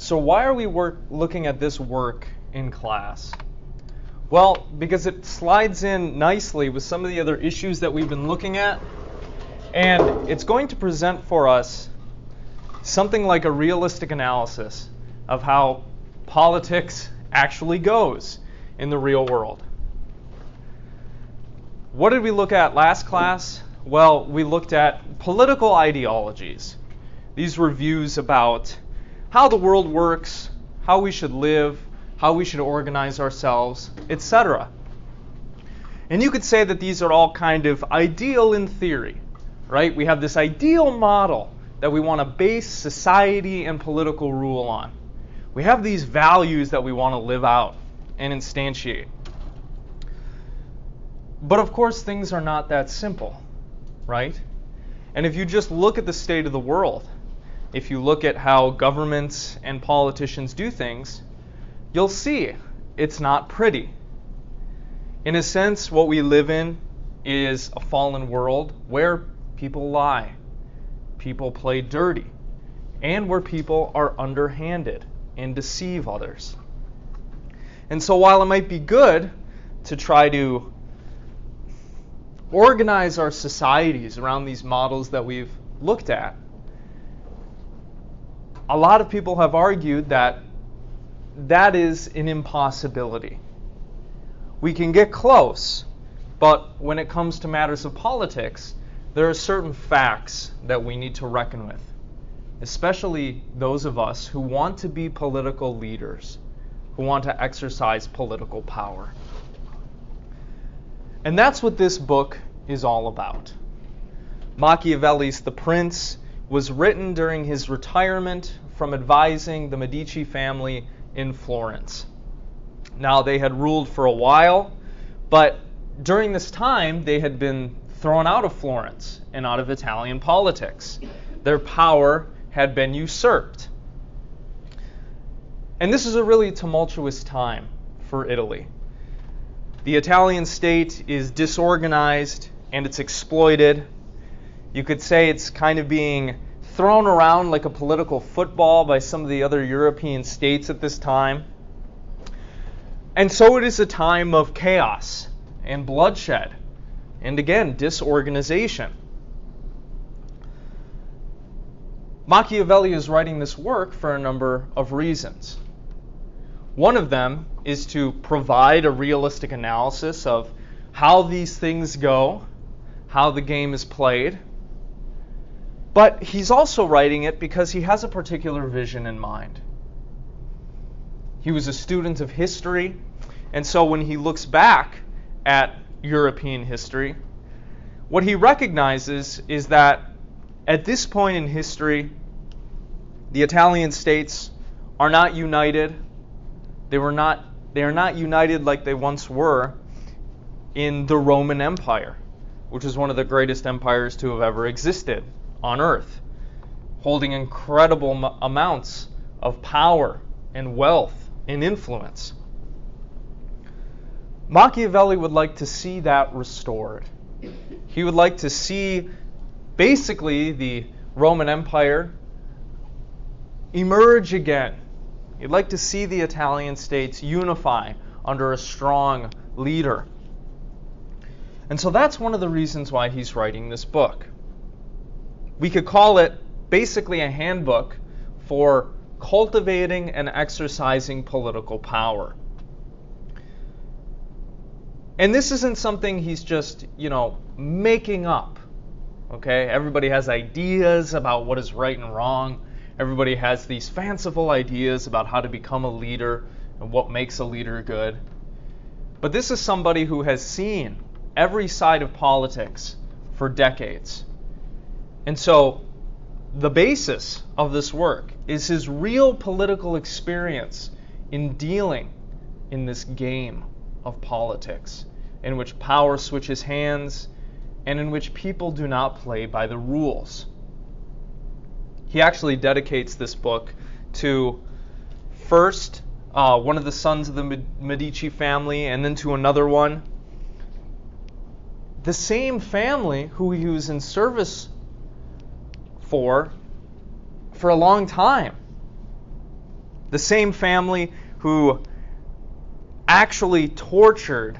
So why are we looking at this work in class? Well, because it slides in nicely with some of the other issues that we've been looking at, and it's going to present for us something like a realistic analysis of how politics actually goes in the real world. What did we look at last class? Well, we looked at political ideologies. These were views about how the world works, how we should live, how we should organize ourselves, etc. And you could say that these are all kind of ideal in theory, right? We have this ideal model that we want to base society and political rule on. We have these values that we want to live out and instantiate. But of course, things are not that simple, right? And if you just look at the state of the world, if you look at how governments and politicians do things, you'll see it's not pretty. In a sense, what we live in is a fallen world where people lie, people play dirty, and where people are underhanded and deceive others. And so while it might be good to try to organize our societies around these models that we've looked at, a lot of people have argued that that is an impossibility. We can get close, but when it comes to matters of politics, there are certain facts that we need to reckon with, especially those of us who want to be political leaders, who want to exercise political power. And that's what this book is all about. Machiavelli's The Prince was written during his retirement from advising the Medici family in Florence. Now, they had ruled for a while, but during this time, they had been thrown out of Florence and out of Italian politics. Their power had been usurped. And this is a really tumultuous time for Italy. The Italian state is disorganized and it's exploited. You could say it's kind of being thrown around like a political football by some of the other European states at this time. And so it is a time of chaos and bloodshed, and again, disorganization. Machiavelli is writing this work for a number of reasons. One of them is to provide a realistic analysis of how these things go, how the game is played. But he's also writing it because he has a particular vision in mind. He was a student of history, and so when he looks back at European history, what he recognizes is that at this point in history, the Italian states are not united. They are not united like they once were in the Roman Empire, which is one of the greatest empires to have ever existed on earth, holding incredible amounts of power and wealth and influence. Machiavelli would like to see that restored. He would like to see basically the Roman Empire emerge again. He'd like to see the Italian states unify under a strong leader. And so that's one of the reasons why he's writing this book. We could call it basically a handbook for cultivating and exercising political power. And this isn't something he's just, making up. Okay? Everybody has ideas about what is right and wrong. Everybody has these fanciful ideas about how to become a leader and what makes a leader good. But this is somebody who has seen every side of politics for decades. And so the basis of this work is his real political experience in dealing in this game of politics, in which power switches hands and in which people do not play by the rules. He actually dedicates this book to first one of the sons of the Medici family and then to another one. The same family who he was in service for a long time. The same family who actually tortured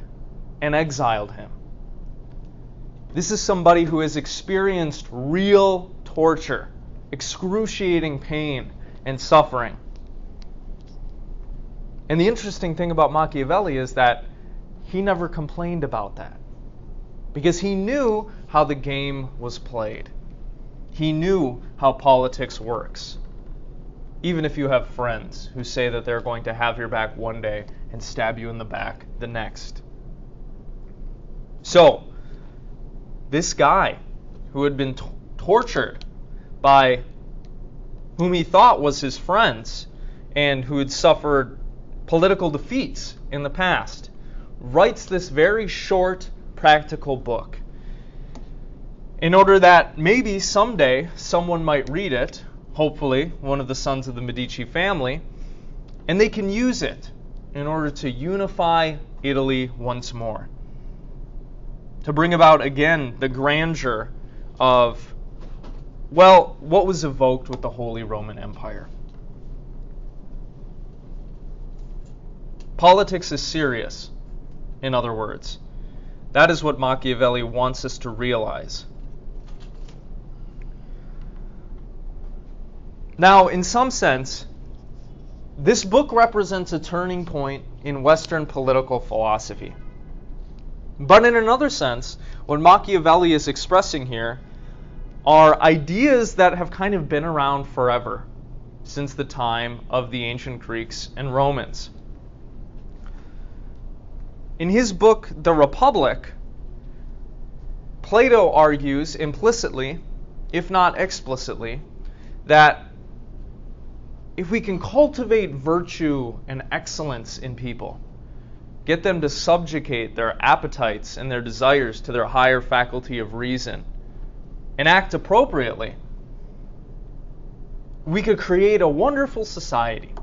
and exiled him. This is somebody who has experienced real torture, excruciating pain and suffering. And the interesting thing about Machiavelli is that he never complained about that, because he knew how the game was played. He knew how politics works. Even if you have friends who say that they're going to have your back one day and stab you in the back the next. So, this guy who had been tortured by whom he thought was his friends and who had suffered political defeats in the past, writes this very short, practical book in order that maybe someday someone might read it, hopefully one of the sons of the Medici family, and they can use it in order to unify Italy once more, to bring about again the grandeur of, well, what was evoked with the Holy Roman Empire. Politics is serious, in other words. That is what Machiavelli wants us to realize. Now, in some sense, this book represents a turning point in Western political philosophy. But in another sense, what Machiavelli is expressing here are ideas that have kind of been around forever, since the time of the ancient Greeks and Romans. In his book, The Republic, Plato argues implicitly, if not explicitly, that if we can cultivate virtue and excellence in people, get them to subjugate their appetites and their desires to their higher faculty of reason, and act appropriately, we could create a wonderful society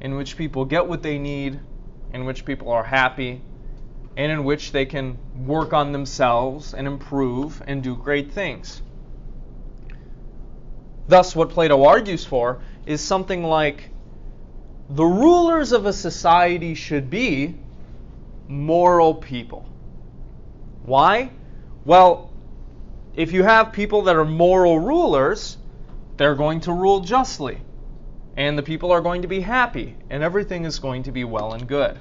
in which people get what they need, in which people are happy, and in which they can work on themselves and improve and do great things. Thus, what Plato argues for is something like the rulers of a society should be moral people. Why? Well, if you have people that are moral rulers, they're going to rule justly, and the people are going to be happy, and everything is going to be well and good.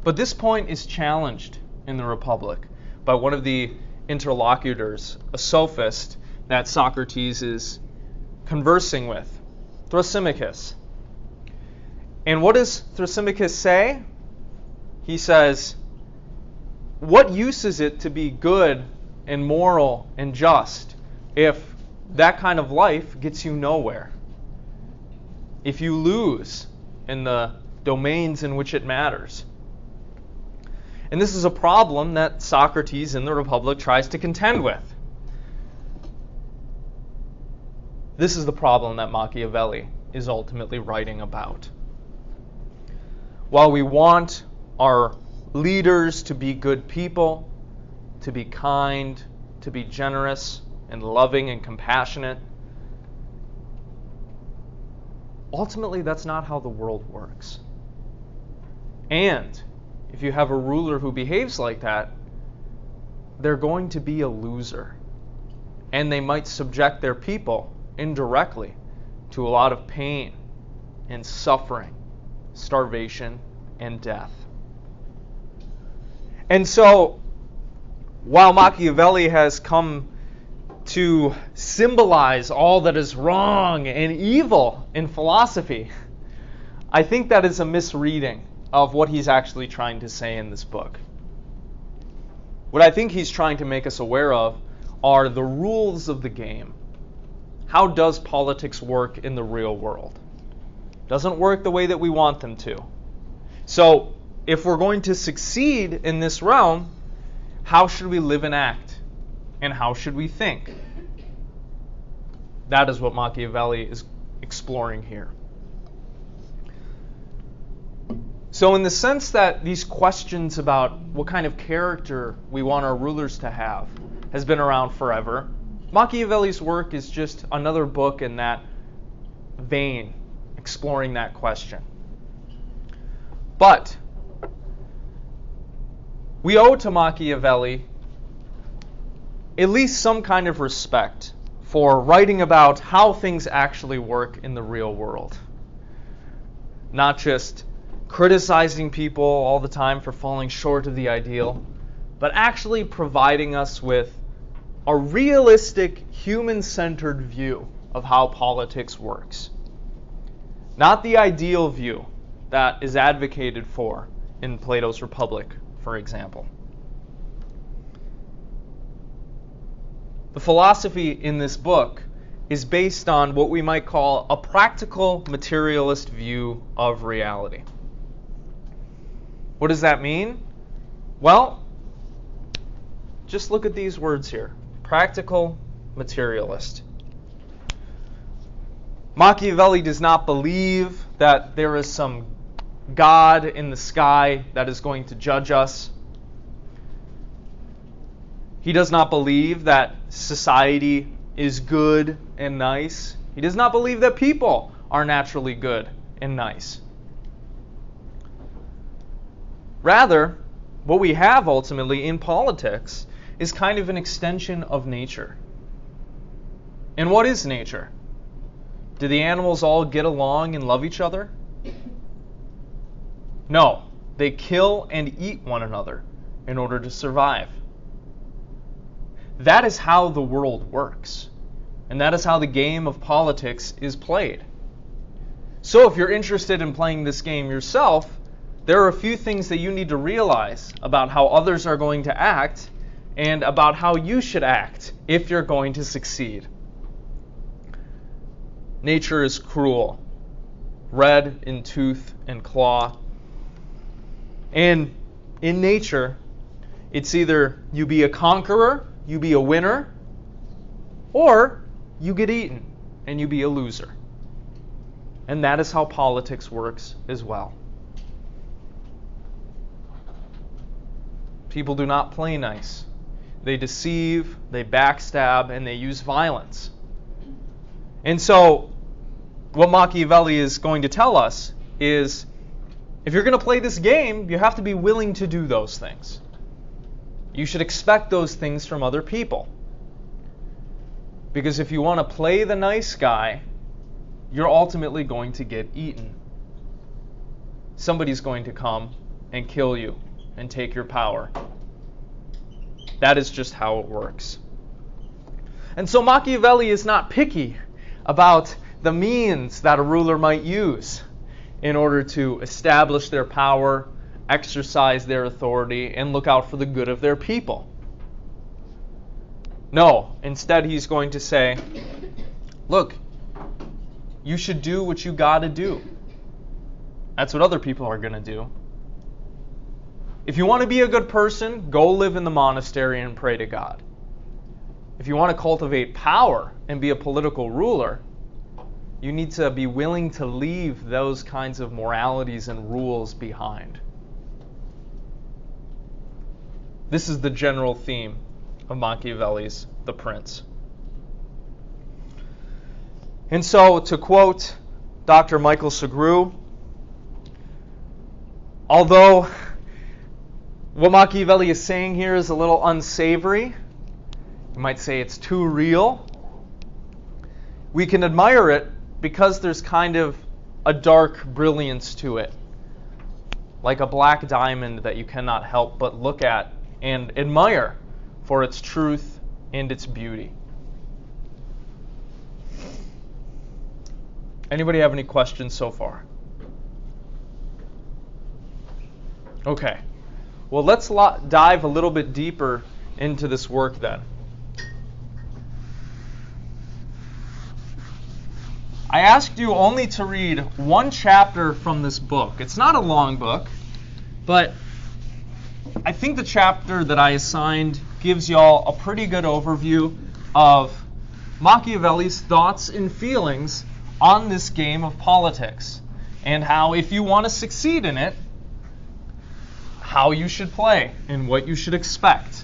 But this point is challenged in the Republic by one of the interlocutors, a sophist that Socrates is conversing with, Thrasymachus. And what does Thrasymachus say? He says, what use is it to be good and moral and just if that kind of life gets you nowhere? If you lose in the domains in which it matters. And this is a problem that Socrates in the Republic tries to contend with. This is the problem that Machiavelli is ultimately writing about. While we want our leaders to be good people, to be kind, to be generous and loving and compassionate, ultimately that's not how the world works. And if you have a ruler who behaves like that, they're going to be a loser. And they might subject their people indirectly to a lot of pain and suffering, starvation and death. And so, while Machiavelli has come to symbolize all that is wrong and evil in philosophy, I think that is a misreading of what he's actually trying to say in this book. What I think he's trying to make us aware of are the rules of the game. How does politics work in the real world? Doesn't work the way that we want them to. So, if we're going to succeed in this realm, how should we live and act? And how should we think? That is what Machiavelli is exploring here. So in the sense that these questions about what kind of character we want our rulers to have has been around forever, Machiavelli's work is just another book in that vein, exploring that question. But we owe to Machiavelli at least some kind of respect for writing about how things actually work in the real world. Not just criticizing people all the time for falling short of the ideal, but actually providing us with a realistic, human-centered view of how politics works. Not the ideal view that is advocated for in Plato's Republic, for example. The philosophy in this book is based on what we might call a practical materialist view of reality. What does that mean? Well, just look at these words here. Practical materialist. Machiavelli does not believe that there is some God in the sky that is going to judge us. He does not believe that society is good and nice. He does not believe that people are naturally good and nice. Rather, what we have ultimately in politics is kind of an extension of nature. And what is nature? Do the animals all get along and love each other? No, they kill and eat one another in order to survive. That is how the world works. And that is how the game of politics is played. So if you're interested in playing this game yourself, there are a few things that you need to realize about how others are going to act and about how you should act if you're going to succeed. Nature is cruel, red in tooth and claw. And in nature, it's either you be a conqueror, you be a winner, or you get eaten and you be a loser. And that is how politics works as well. People do not play nice. They deceive, they backstab, and they use violence. And so, what Machiavelli is going to tell us is, if you're going to play this game, you have to be willing to do those things. You should expect those things from other people. Because if you want to play the nice guy, you're ultimately going to get eaten. Somebody's going to come and kill you and take your power. That is just how it works. And so Machiavelli is not picky about the means that a ruler might use in order to establish their power, exercise their authority, and look out for the good of their people. No, instead he's going to say, look, you should do what you got to do. That's what other people are going to do. If you want to be a good person, go live in the monastery and pray to God. If you want to cultivate power and be a political ruler, you need to be willing to leave those kinds of moralities and rules behind. This is the general theme of Machiavelli's The Prince. And so, to quote Dr. Michael Segru, although what Machiavelli is saying here is a little unsavory, you might say it's too real, we can admire it because there's kind of a dark brilliance to it, like a black diamond that you cannot help but look at and admire for its truth and its beauty. Anybody have any questions so far? Okay. Well, let's dive a little bit deeper into this work then. I asked you only to read one chapter from this book. It's not a long book, but I think the chapter that I assigned gives y'all a pretty good overview of Machiavelli's thoughts and feelings on this game of politics, and how, if you want to succeed in it, how you should play and what you should expect.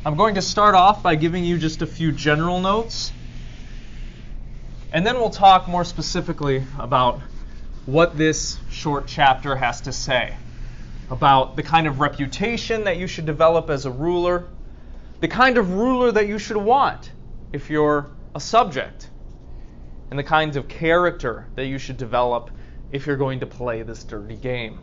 I'm going to start off by giving you just a few general notes. And then we'll talk more specifically about what this short chapter has to say about the kind of reputation that you should develop as a ruler, the kind of ruler that you should want if you're a subject, and the kinds of character that you should develop if you're going to play this dirty game.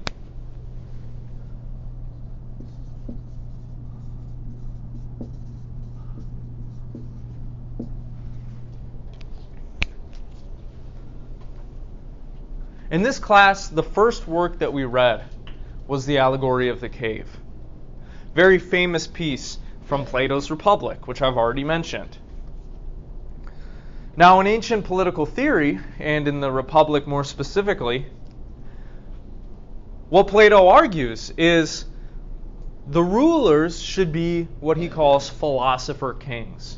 In this class, the first work that we read was The Allegory of the Cave. Very famous piece from Plato's Republic, which I've already mentioned. Now, in ancient political theory, and in the Republic more specifically, what Plato argues is the rulers should be what he calls philosopher kings.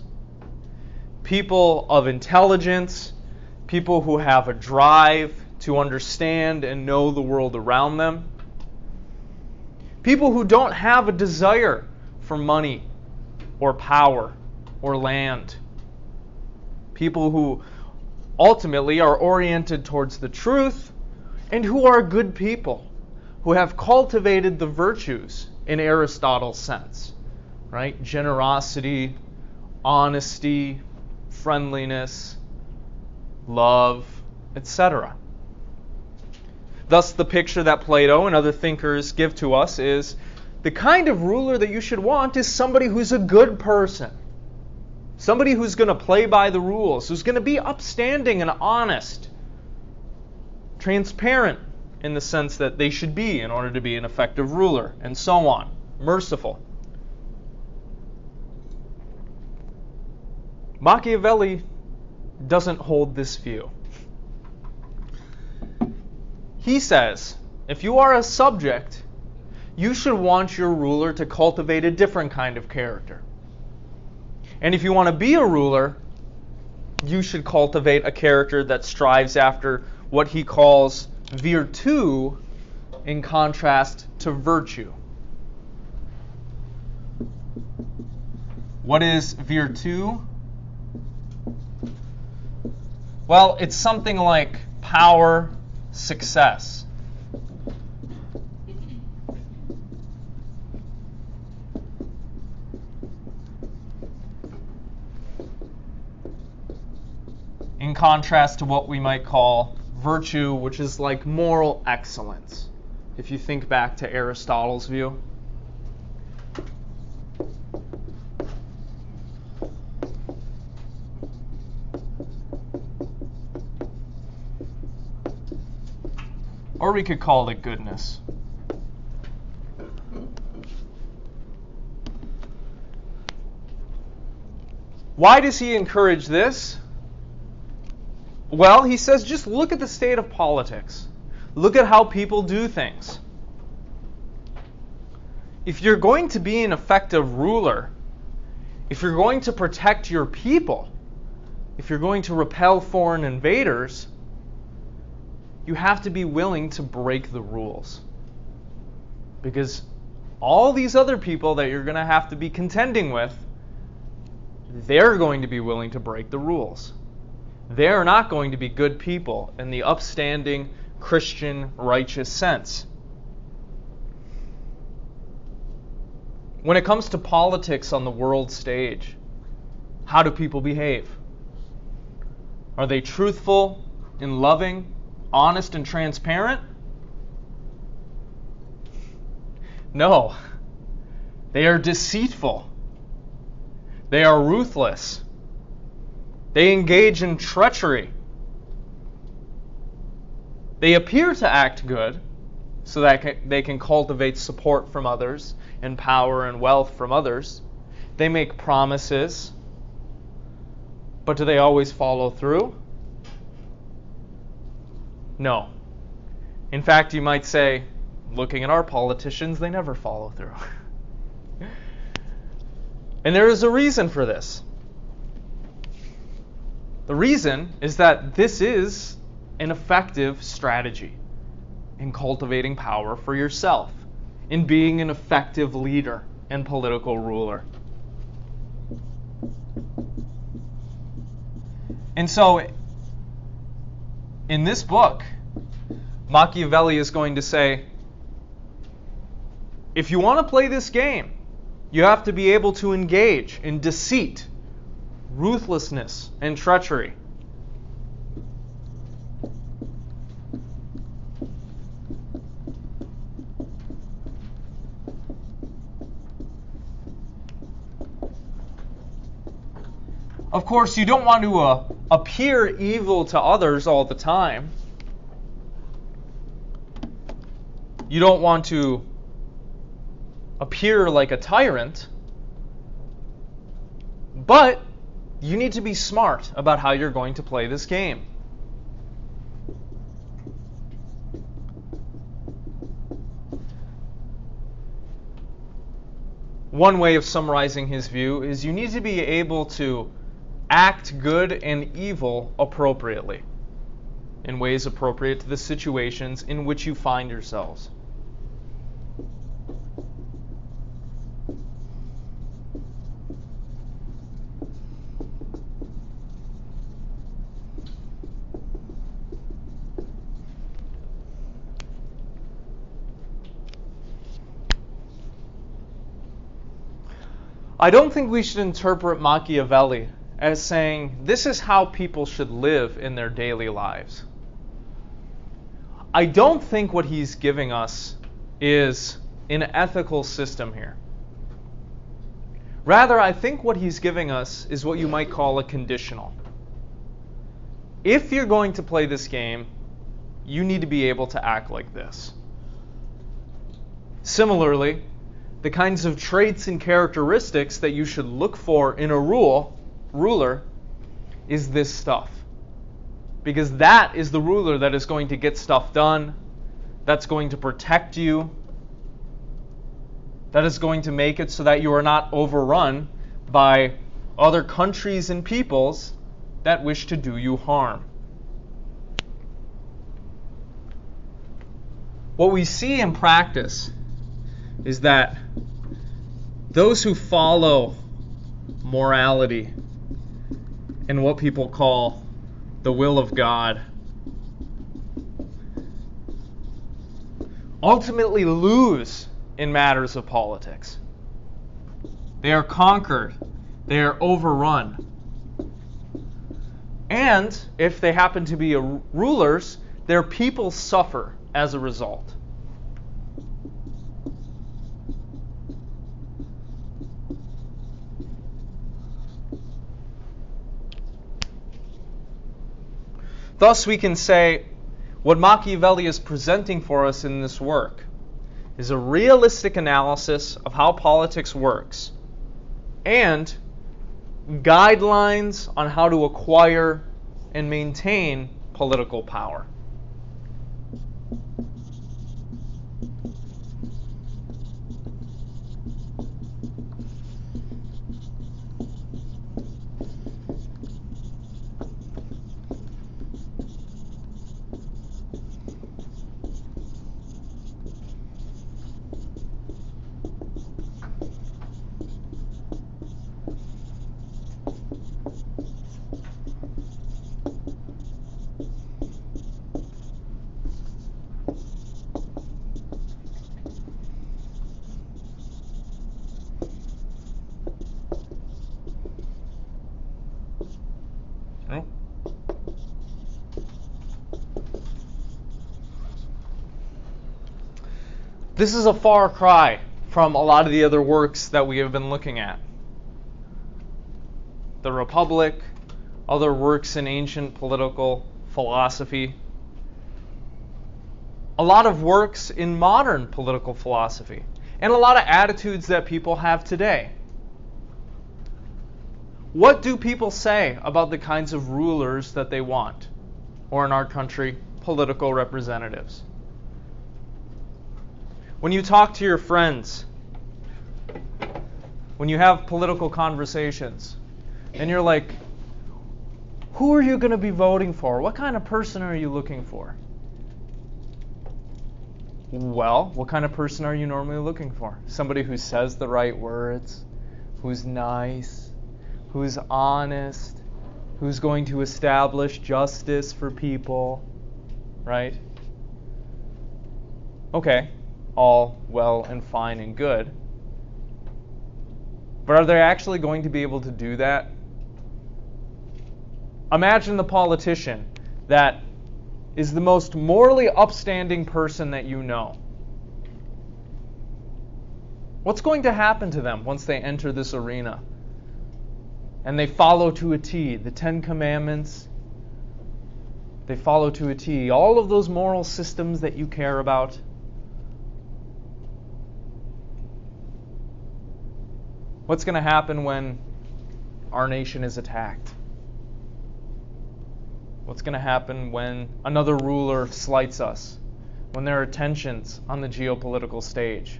People of intelligence, people who have a drive to understand and know the world around them. People who don't have a desire for money or power or land. People who ultimately are oriented towards the truth and who are good people, who have cultivated the virtues in Aristotle's sense, right? Generosity, honesty, friendliness, love, etc. Thus, the picture that Plato and other thinkers give to us is the kind of ruler that you should want is somebody who's a good person. Somebody who's going to play by the rules, who's going to be upstanding and honest, transparent in the sense that they should be in order to be an effective ruler, and so on. Merciful. Machiavelli doesn't hold this view. He says, if you are a subject, you should want your ruler to cultivate a different kind of character. And if you want to be a ruler, you should cultivate a character that strives after what he calls virtu in contrast to virtue. What is virtu? Well, it's something like power, success. In contrast to what we might call virtue, which is like moral excellence, if you think back to Aristotle's view. Or we could call it goodness. Why does he encourage this? Well, he says just look at the state of politics. Look at how people do things. If you're going to be an effective ruler, if you're going to protect your people, if you're going to repel foreign invaders, you have to be willing to break the rules. Because all these other people that you're going to have to be contending with, they're going to be willing to break the rules. They're not going to be good people in the upstanding, Christian, righteous sense. When it comes to politics on the world stage, how do people behave? Are they truthful and loving, honest and transparent? No. They are deceitful. They are ruthless. They engage in treachery. They appear to act good so that they can cultivate support from others and power and wealth from others. They make promises, but do they always follow through? No. In fact, you might say, looking at our politicians, they never follow through. And there is a reason for this. The reason is that this is an effective strategy in cultivating power for yourself, in being an effective leader and political ruler. And so, in this book, Machiavelli is going to say, if you want to play this game, you have to be able to engage in deceit, ruthlessness, and treachery. Of course, you don't want to appear evil to others all the time. You don't want to appear like a tyrant. But you need to be smart about how you're going to play this game. One way of summarizing his view is you need to be able to act good and evil appropriately, in ways appropriate to the situations in which you find yourselves. I don't think we should interpret Machiavelli as saying this is how people should live in their daily lives. I don't think what he's giving us is an ethical system here. Rather, I think what he's giving us is what you might call a conditional. If you're going to play this game, you need to be able to act like this. Similarly, the kinds of traits and characteristics that you should look for in a ruler is this stuff. Because that is the ruler that is going to get stuff done, that's going to protect you, that is going to make it so that you are not overrun by other countries and peoples that wish to do you harm. What we see in practice is that those who follow morality and what people call the will of God ultimately lose in matters of politics. They are conquered. They are overrun. And if they happen to be rulers, their people suffer as a result. Thus, we can say what Machiavelli is presenting for us in this work is a realistic analysis of how politics works and guidelines on how to acquire and maintain political power. This is a far cry from a lot of the other works that we have been looking at. The Republic, other works in ancient political philosophy, a lot of works in modern political philosophy, and a lot of attitudes that people have today. What do people say about the kinds of rulers that they want, or in our country, political representatives? When you talk to your friends, when you have political conversations, and you're like, who are you going to be voting for? What kind of person are you looking for? Well, what kind of person are you normally looking for? Somebody who says the right words, who's nice, who's honest, who's going to establish justice for people. right? Okay, all well and fine and good. But are they actually going to be able to do that? Imagine the politician that is the most morally upstanding person that you know. What's going to happen to them once they enter this arena? And they follow to a T the Ten Commandments. They follow to a T all of those moral systems that you care about. What's going to happen when our nation is attacked? What's going to happen when another ruler slights us? When there are tensions on the geopolitical stage?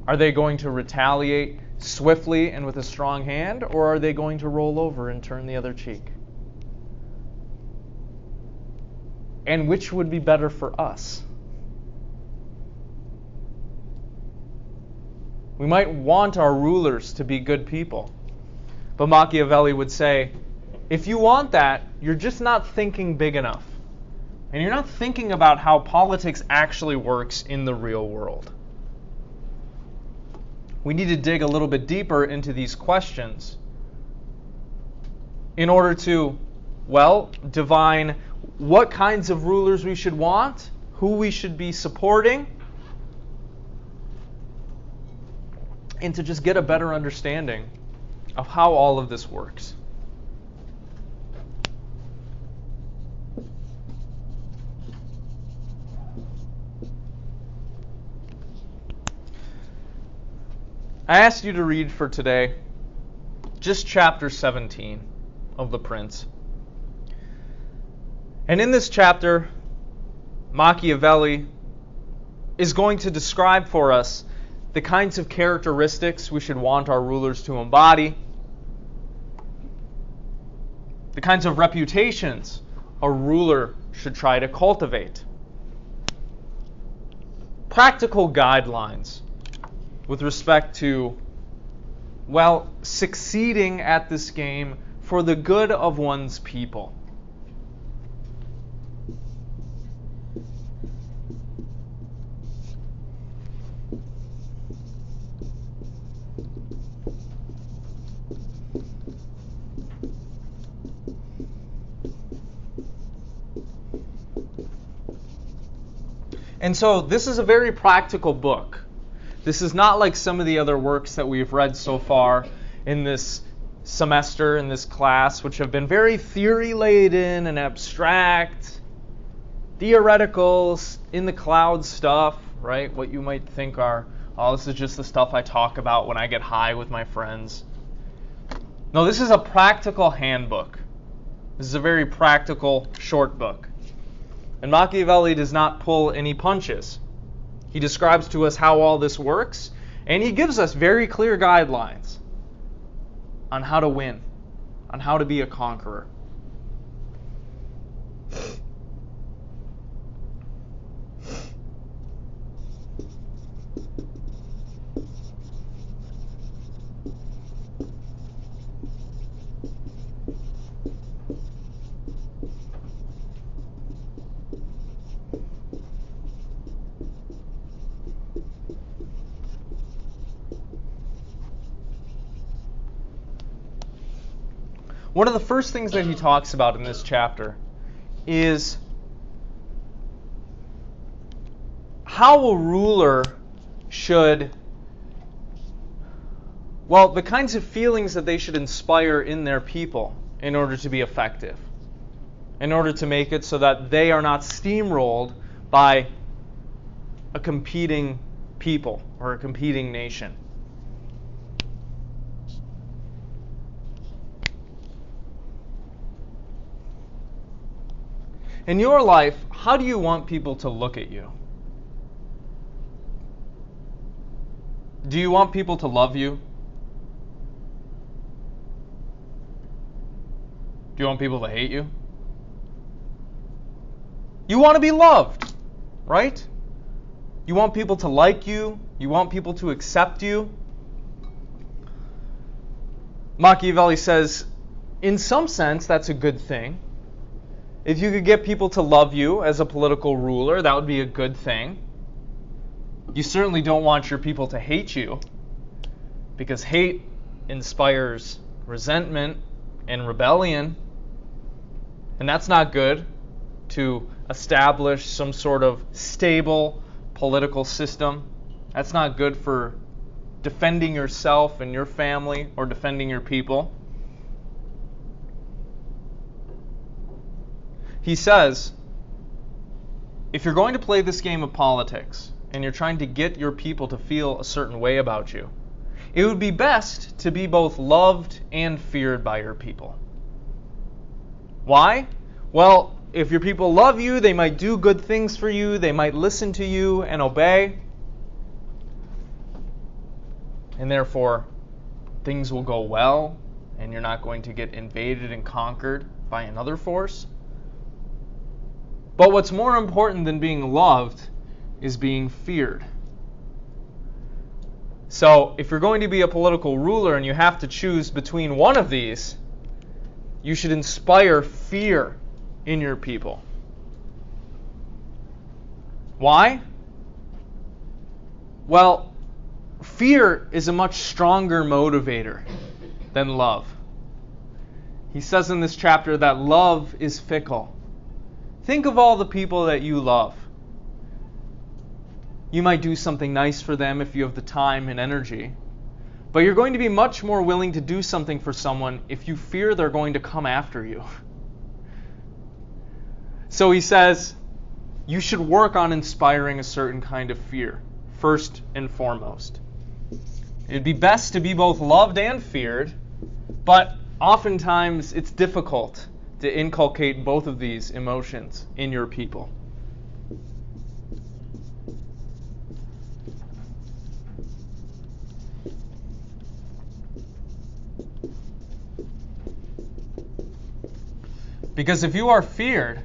Are they going to retaliate swiftly and with a strong hand, or are they going to roll over and turn the other cheek? And which would be better for us? We might want our rulers to be good people, but Machiavelli would say, if you want that, you're just not thinking big enough. And you're not thinking about how politics actually works in the real world. We need to dig a little bit deeper into these questions in order to, divine what kinds of rulers we should want, who we should be supporting, and to just get a better understanding of how all of this works. I asked you to read for today just chapter 17 of The Prince. And in this chapter, Machiavelli is going to describe for us the kinds of characteristics we should want our rulers to embody, the kinds of reputations a ruler should try to cultivate, practical guidelines with respect to, succeeding at this game for the good of one's people. And so this is a very practical book. This is not like some of the other works that we've read so far in this semester, in this class, which have been very theory-laden and abstract, theoretical, in the cloud stuff, right? What you might think are, this is just the stuff I talk about when I get high with my friends. No, this is a practical handbook. This is a very practical short book. And Machiavelli does not pull any punches. He describes to us how all this works, and he gives us very clear guidelines on how to win, on how to be a conqueror. One of the first things that he talks about in this chapter is how a ruler should, the kinds of feelings that they should inspire in their people in order to be effective, in order to make it so that they are not steamrolled by a competing people or a competing nation. In your life, how do you want people to look at you? Do you want people to love you? Do you want people to hate you? You want to be loved, right? You want people to like you. You want people to accept you. Machiavelli says, in some sense, that's a good thing. If you could get people to love you as a political ruler, that would be a good thing. You certainly don't want your people to hate you, because hate inspires resentment and rebellion, and that's not good to establish some sort of stable political system. That's not good for defending yourself and your family or defending your people. He says, if you're going to play this game of politics and you're trying to get your people to feel a certain way about you, it would be best to be both loved and feared by your people. Why? Well, if your people love you, they might do good things for you, they might listen to you and obey, and therefore things will go well and you're not going to get invaded and conquered by another force. But what's more important than being loved is being feared. So if you're going to be a political ruler and you have to choose between one of these, you should inspire fear in your people. Why? Well, fear is a much stronger motivator than love. He says in this chapter that love is fickle. Think of all the people that you love. You might do something nice for them if you have the time and energy, but you're going to be much more willing to do something for someone if you fear they're going to come after you. So he says, you should work on inspiring a certain kind of fear, first and foremost. It'd be best to be both loved and feared, but oftentimes it's difficult to inculcate both of these emotions in your people. Because if you are feared,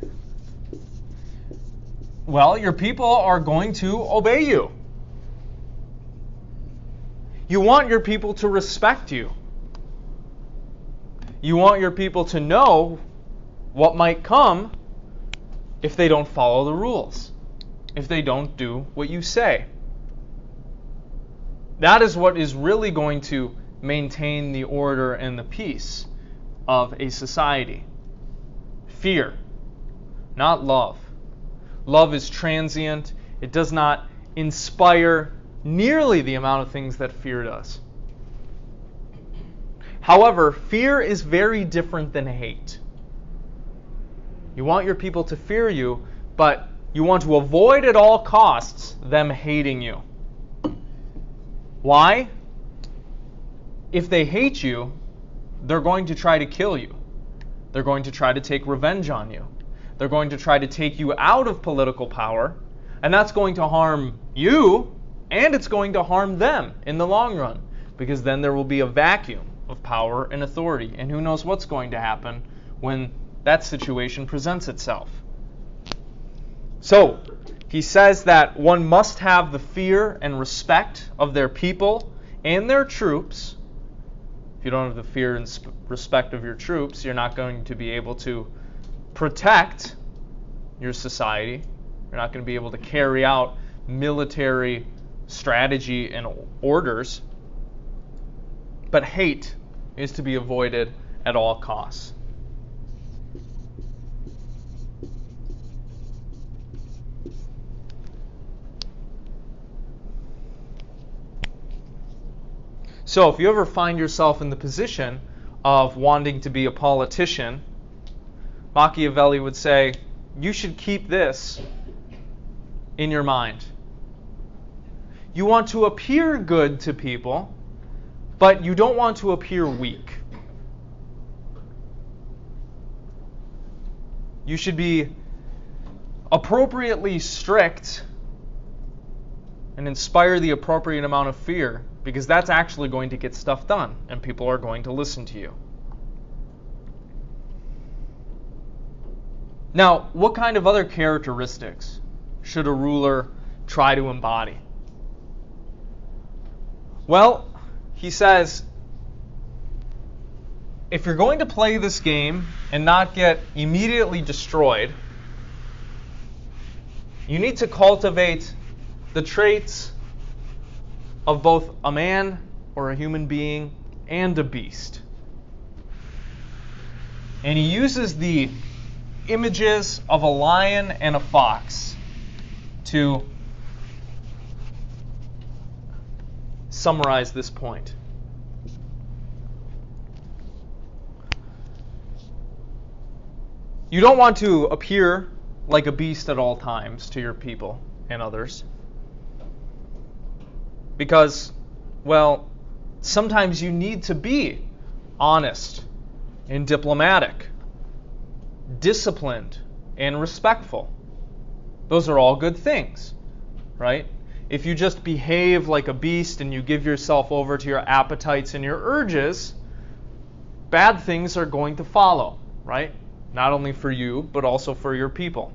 well, your people are going to obey you. You want your people to respect you. You want your people to know what might come if they don't follow the rules, if they don't do what you say. That is what is really going to maintain the order and the peace of a society. Fear, not love. Love is transient. It does not inspire nearly the amount of things that fear does. However, fear is very different than hate. You want your people to fear you, but you want to avoid at all costs them hating you. Why? If they hate you, they're going to try to kill you. They're going to try to take revenge on you. They're going to try to take you out of political power, and that's going to harm you, and it's going to harm them in the long run, because then there will be a vacuum of power and authority, and who knows what's going to happen when that situation presents itself. So, he says that one must have the fear and respect of their people and their troops. If you don't have the fear and respect of your troops, you're not going to be able to protect your society. You're not going to be able to carry out military strategy and orders. But hate is to be avoided at all costs. So if you ever find yourself in the position of wanting to be a politician, Machiavelli would say, you should keep this in your mind. You want to appear good to people, but you don't want to appear weak. You should be appropriately strict and inspire the appropriate amount of fear, because that's actually going to get stuff done, and people are going to listen to you. Now, what kind of other characteristics should a ruler try to embody? Well, he says, if you're going to play this game and not get immediately destroyed, you need to cultivate the traits of both a man or a human being and a beast. And he uses the images of a lion and a fox to summarize this point. You don't want to appear like a beast at all times to your people and others. Because, well, sometimes you need to be honest and diplomatic, disciplined and respectful. Those are all good things, right? If you just behave like a beast and you give yourself over to your appetites and your urges, bad things are going to follow, right? Not only for you, but also for your people.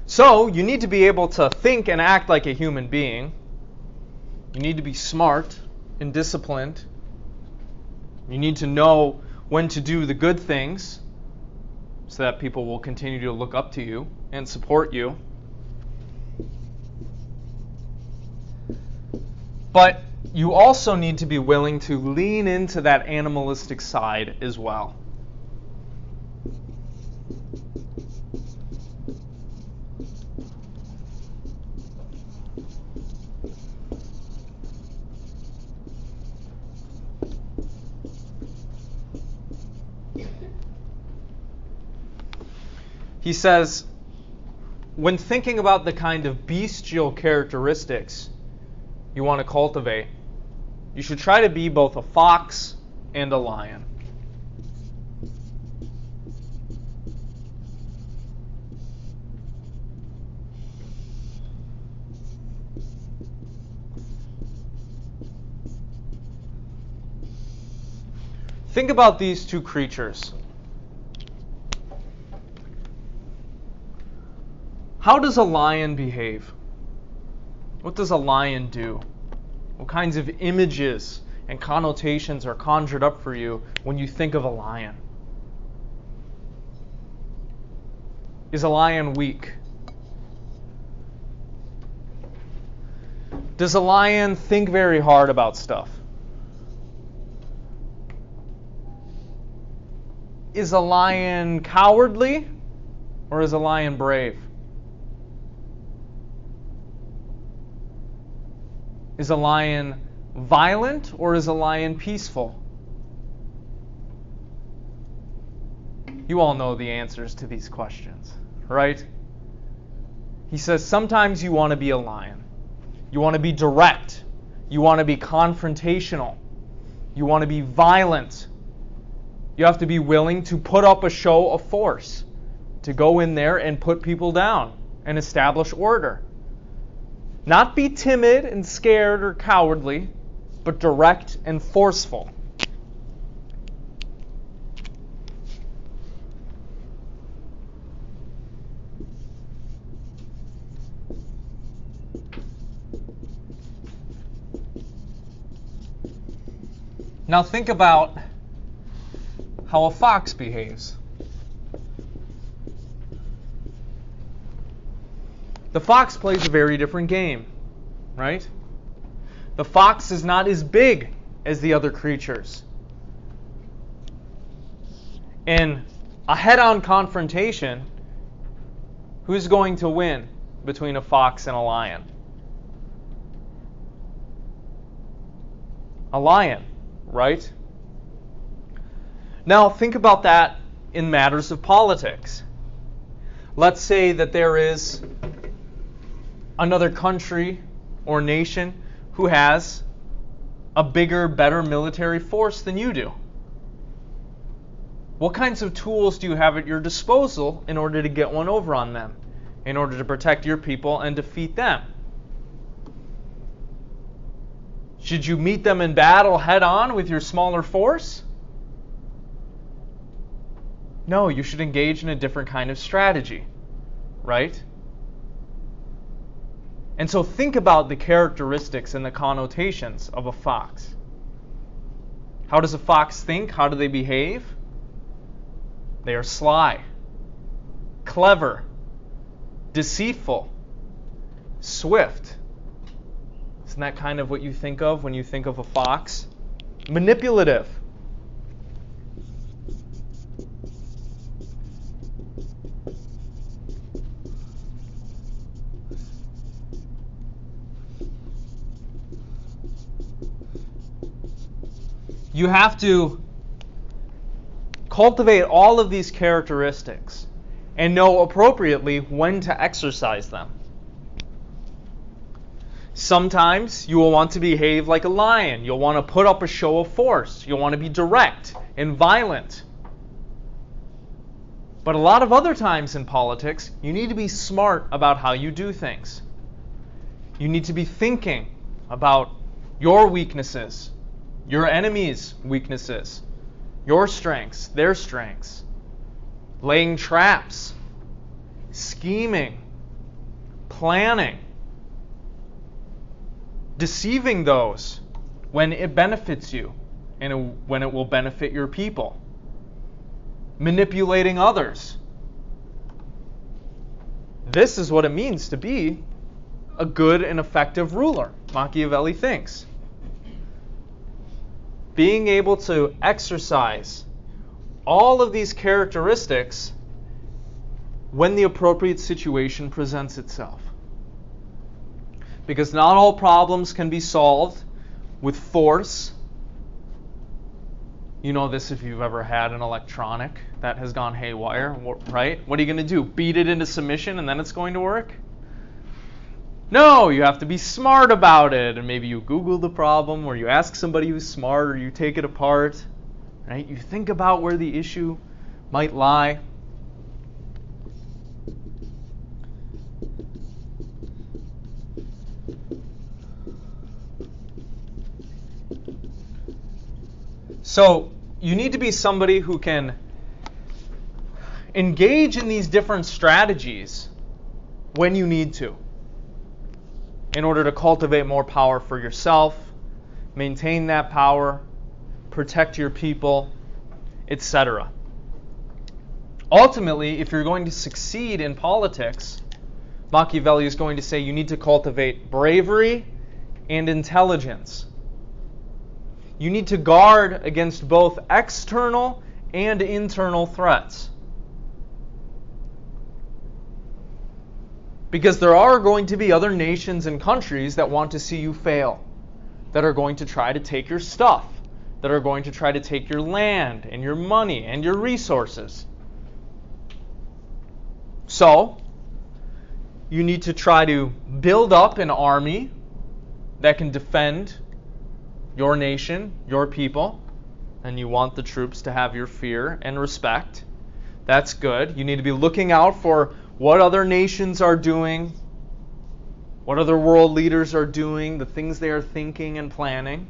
So, you need to be able to think and act like a human being. You need to be smart and disciplined. You need to know when to do the good things so that people will continue to look up to you and support you. But you also need to be willing to lean into that animalistic side as well. He says, when thinking about the kind of bestial characteristics you want to cultivate, you should try to be both a fox and a lion. Think about these two creatures. How does a lion behave? What does a lion do? What kinds of images and connotations are conjured up for you when you think of a lion? Is a lion weak? Does a lion think very hard about stuff? Is a lion cowardly or is a lion brave? Is a lion violent or is a lion peaceful? You all know the answers to these questions, right? He says sometimes you want to be a lion. You want to be direct. You want to be confrontational. You want to be violent. You have to be willing to put up a show of force, to go in there and put people down and establish order. Not be timid and scared or cowardly, but direct and forceful. Now think about how a fox behaves. The fox plays a very different game, right? The fox is not as big as the other creatures. In a head-on confrontation, who's going to win between a fox and a lion? A lion, right? Now think about that in matters of politics. Let's say that there is another country or nation who has a bigger, better military force than you do. What kinds of tools do you have at your disposal in order to get one over on them, in order to protect your people and defeat them? Should you meet them in battle head on with your smaller force? No, you should engage in a different kind of strategy, right? And so think about the characteristics and the connotations of a fox. How does a fox think? How do they behave? They are sly, clever, deceitful, swift. Isn't that kind of what you think of when you think of a fox? Manipulative. You have to cultivate all of these characteristics and know appropriately when to exercise them. Sometimes you will want to behave like a lion. You'll want to put up a show of force. You'll want to be direct and violent. But a lot of other times in politics, you need to be smart about how you do things. You need to be thinking about your weaknesses, your enemies' weaknesses, your strengths, their strengths, laying traps, scheming, planning, deceiving those when it benefits you and when it will benefit your people, manipulating others. This is what it means to be a good and effective ruler, Machiavelli thinks. Being able to exercise all of these characteristics when the appropriate situation presents itself. Because not all problems can be solved with force. You know this if you've ever had an electronic that has gone haywire, right? What are you going to do? Beat it into submission and then it's going to work? No, you have to be smart about it. And maybe you Google the problem, or you ask somebody who's smart, or you take it apart. Right? You think about where the issue might lie. So you need to be somebody who can engage in these different strategies when you need to, in order to cultivate more power for yourself, maintain that power, protect your people, etc. Ultimately, if you're going to succeed in politics, Machiavelli is going to say you need to cultivate bravery and intelligence. You need to guard against both external and internal threats. Because there are going to be other nations and countries that want to see you fail, that are going to try to take your stuff, that are going to try to take your land and your money and your resources. So, you need to try to build up an army that can defend your nation, your people, and you want the troops to have your fear and respect. That's good. You need to be looking out for what other nations are doing, what other world leaders are doing, the things they are thinking and planning.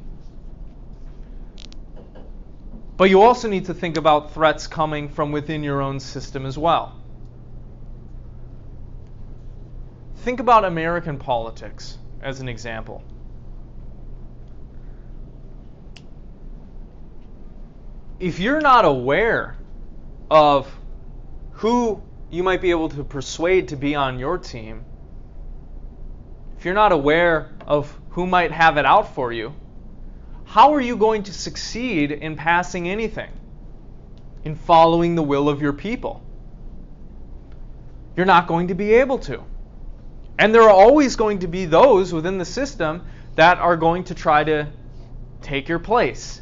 But you also need to think about threats coming from within your own system as well. Think about American politics as an example. If you're not aware of who you might be able to persuade to be on your team, if you're not aware of who might have it out for you, how are you going to succeed in passing anything, in following the will of your people? You're not going to be able to. And there are always going to be those within the system that are going to try to take your place,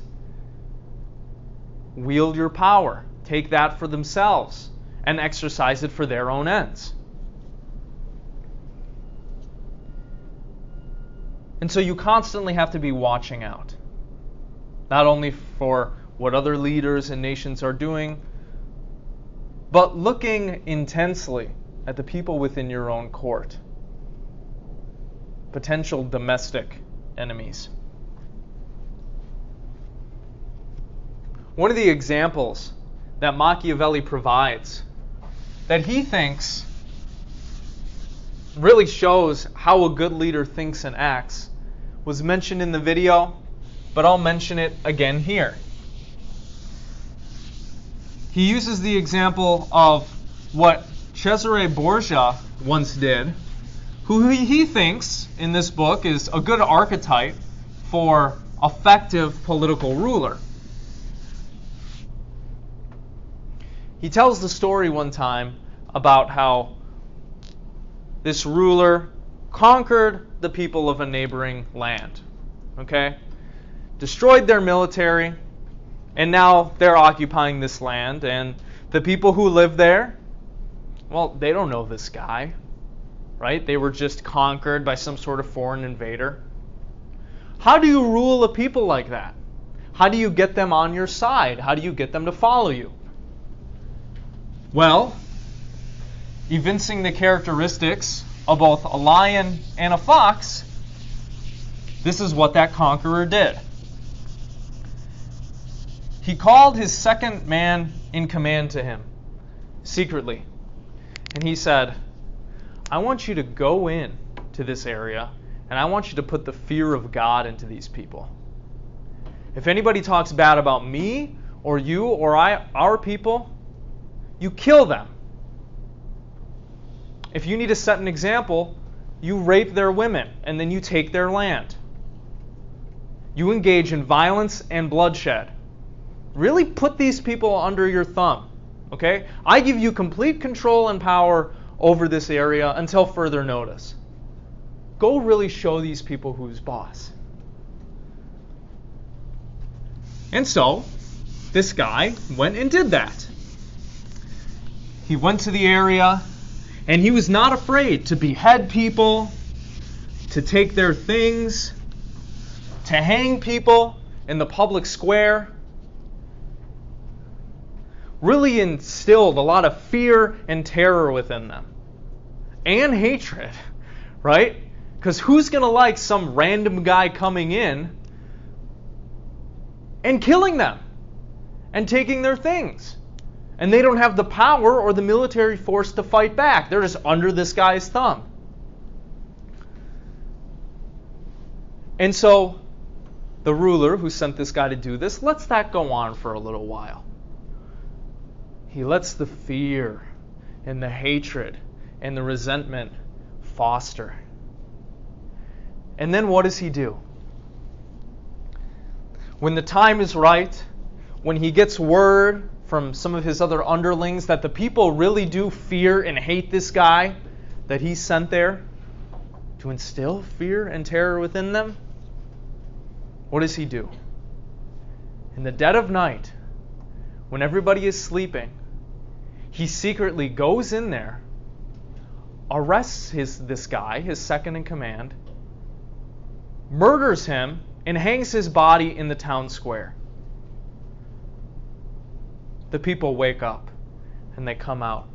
wield your power, take that for themselves, and exercise it for their own ends. And so you constantly have to be watching out, not only for what other leaders and nations are doing, but looking intensely at the people within your own court, potential domestic enemies. One of the examples that Machiavelli provides that he thinks really shows how a good leader thinks and acts was mentioned in the video, but I'll mention it again here. he uses the example of what Cesare Borgia once did, who he thinks in this book is a good archetype for effective political ruler. He tells the story one time about how this ruler conquered the people of a neighboring land, okay? Destroyed their military, and now they're occupying this land, and the people who live there, well, they don't know this guy, right? They were just conquered by some sort of foreign invader. How do you rule a people like that? How do you get them on your side? How do you get them to follow you? Well, evincing the characteristics of both a lion and a fox, this is what that conqueror did. He called his second man in command to him, secretly. And he said, I want you to go in to this area, and I want you to put the fear of God into these people. If anybody talks bad about me, or you, or our people, you kill them. If you need to set an example, you rape their women, and then you take their land. You engage in violence and bloodshed. Really put these people under your thumb, okay? I give you complete control and power over this area until further notice. Go really show these people who's boss. And so, this guy went and did that. He went to the area, and he was not afraid to behead people, to take their things, to hang people in the public square. Really instilled a lot of fear and terror within them. And hatred, right? Because who's going to like some random guy coming in and killing them and taking their things? And they don't have the power or the military force to fight back. They're just under this guy's thumb. And so the ruler who sent this guy to do this lets that go on for a little while. He lets the fear and the hatred and the resentment foster. And then what does he do? When the time is right, when he gets word from some of his other underlings that the people really do fear and hate this guy that he sent there to instill fear and terror within them, what does he do? In the dead of night, when everybody is sleeping, he secretly goes in there, arrests this guy, his second in command, murders him, and hangs his body in the town square. The people wake up, and they come out,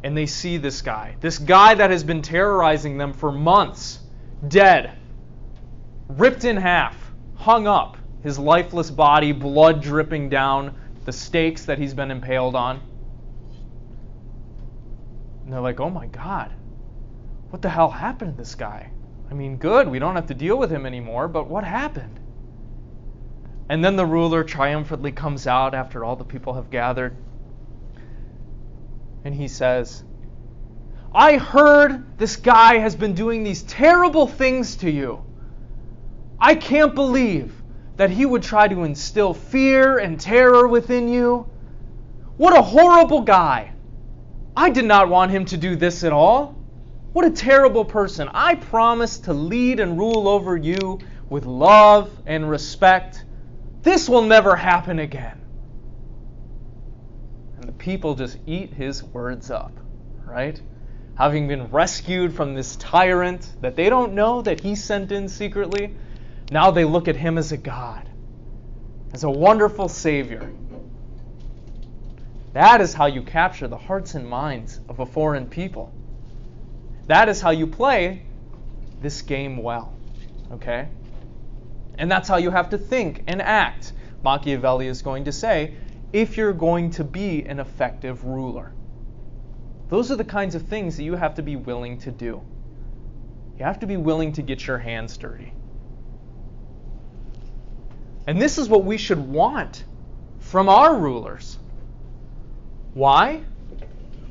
and they see this guy that has been terrorizing them for months, dead, ripped in half, hung up, his lifeless body, blood dripping down the stakes that he's been impaled on. And they're like, oh my God, what the hell happened to this guy? I mean, good, we don't have to deal with him anymore, but what happened? And then the ruler triumphantly comes out after all the people have gathered. And he says, I heard this guy has been doing these terrible things to you. I can't believe that he would try to instill fear and terror within you. What a horrible guy. I did not want him to do this at all. What a terrible person. I promise to lead and rule over you with love and respect. This will never happen again. And the people just eat his words up, right? Having been rescued from this tyrant that they don't know that he sent in secretly, now they look at him as a god, as a wonderful savior. That is how you capture the hearts and minds of a foreign people. That is how you play this game well, okay? And that's how you have to think and act, Machiavelli is going to say, if you're going to be an effective ruler. Those are the kinds of things that you have to be willing to do. You have to be willing to get your hands dirty. And this is what we should want from our rulers. Why?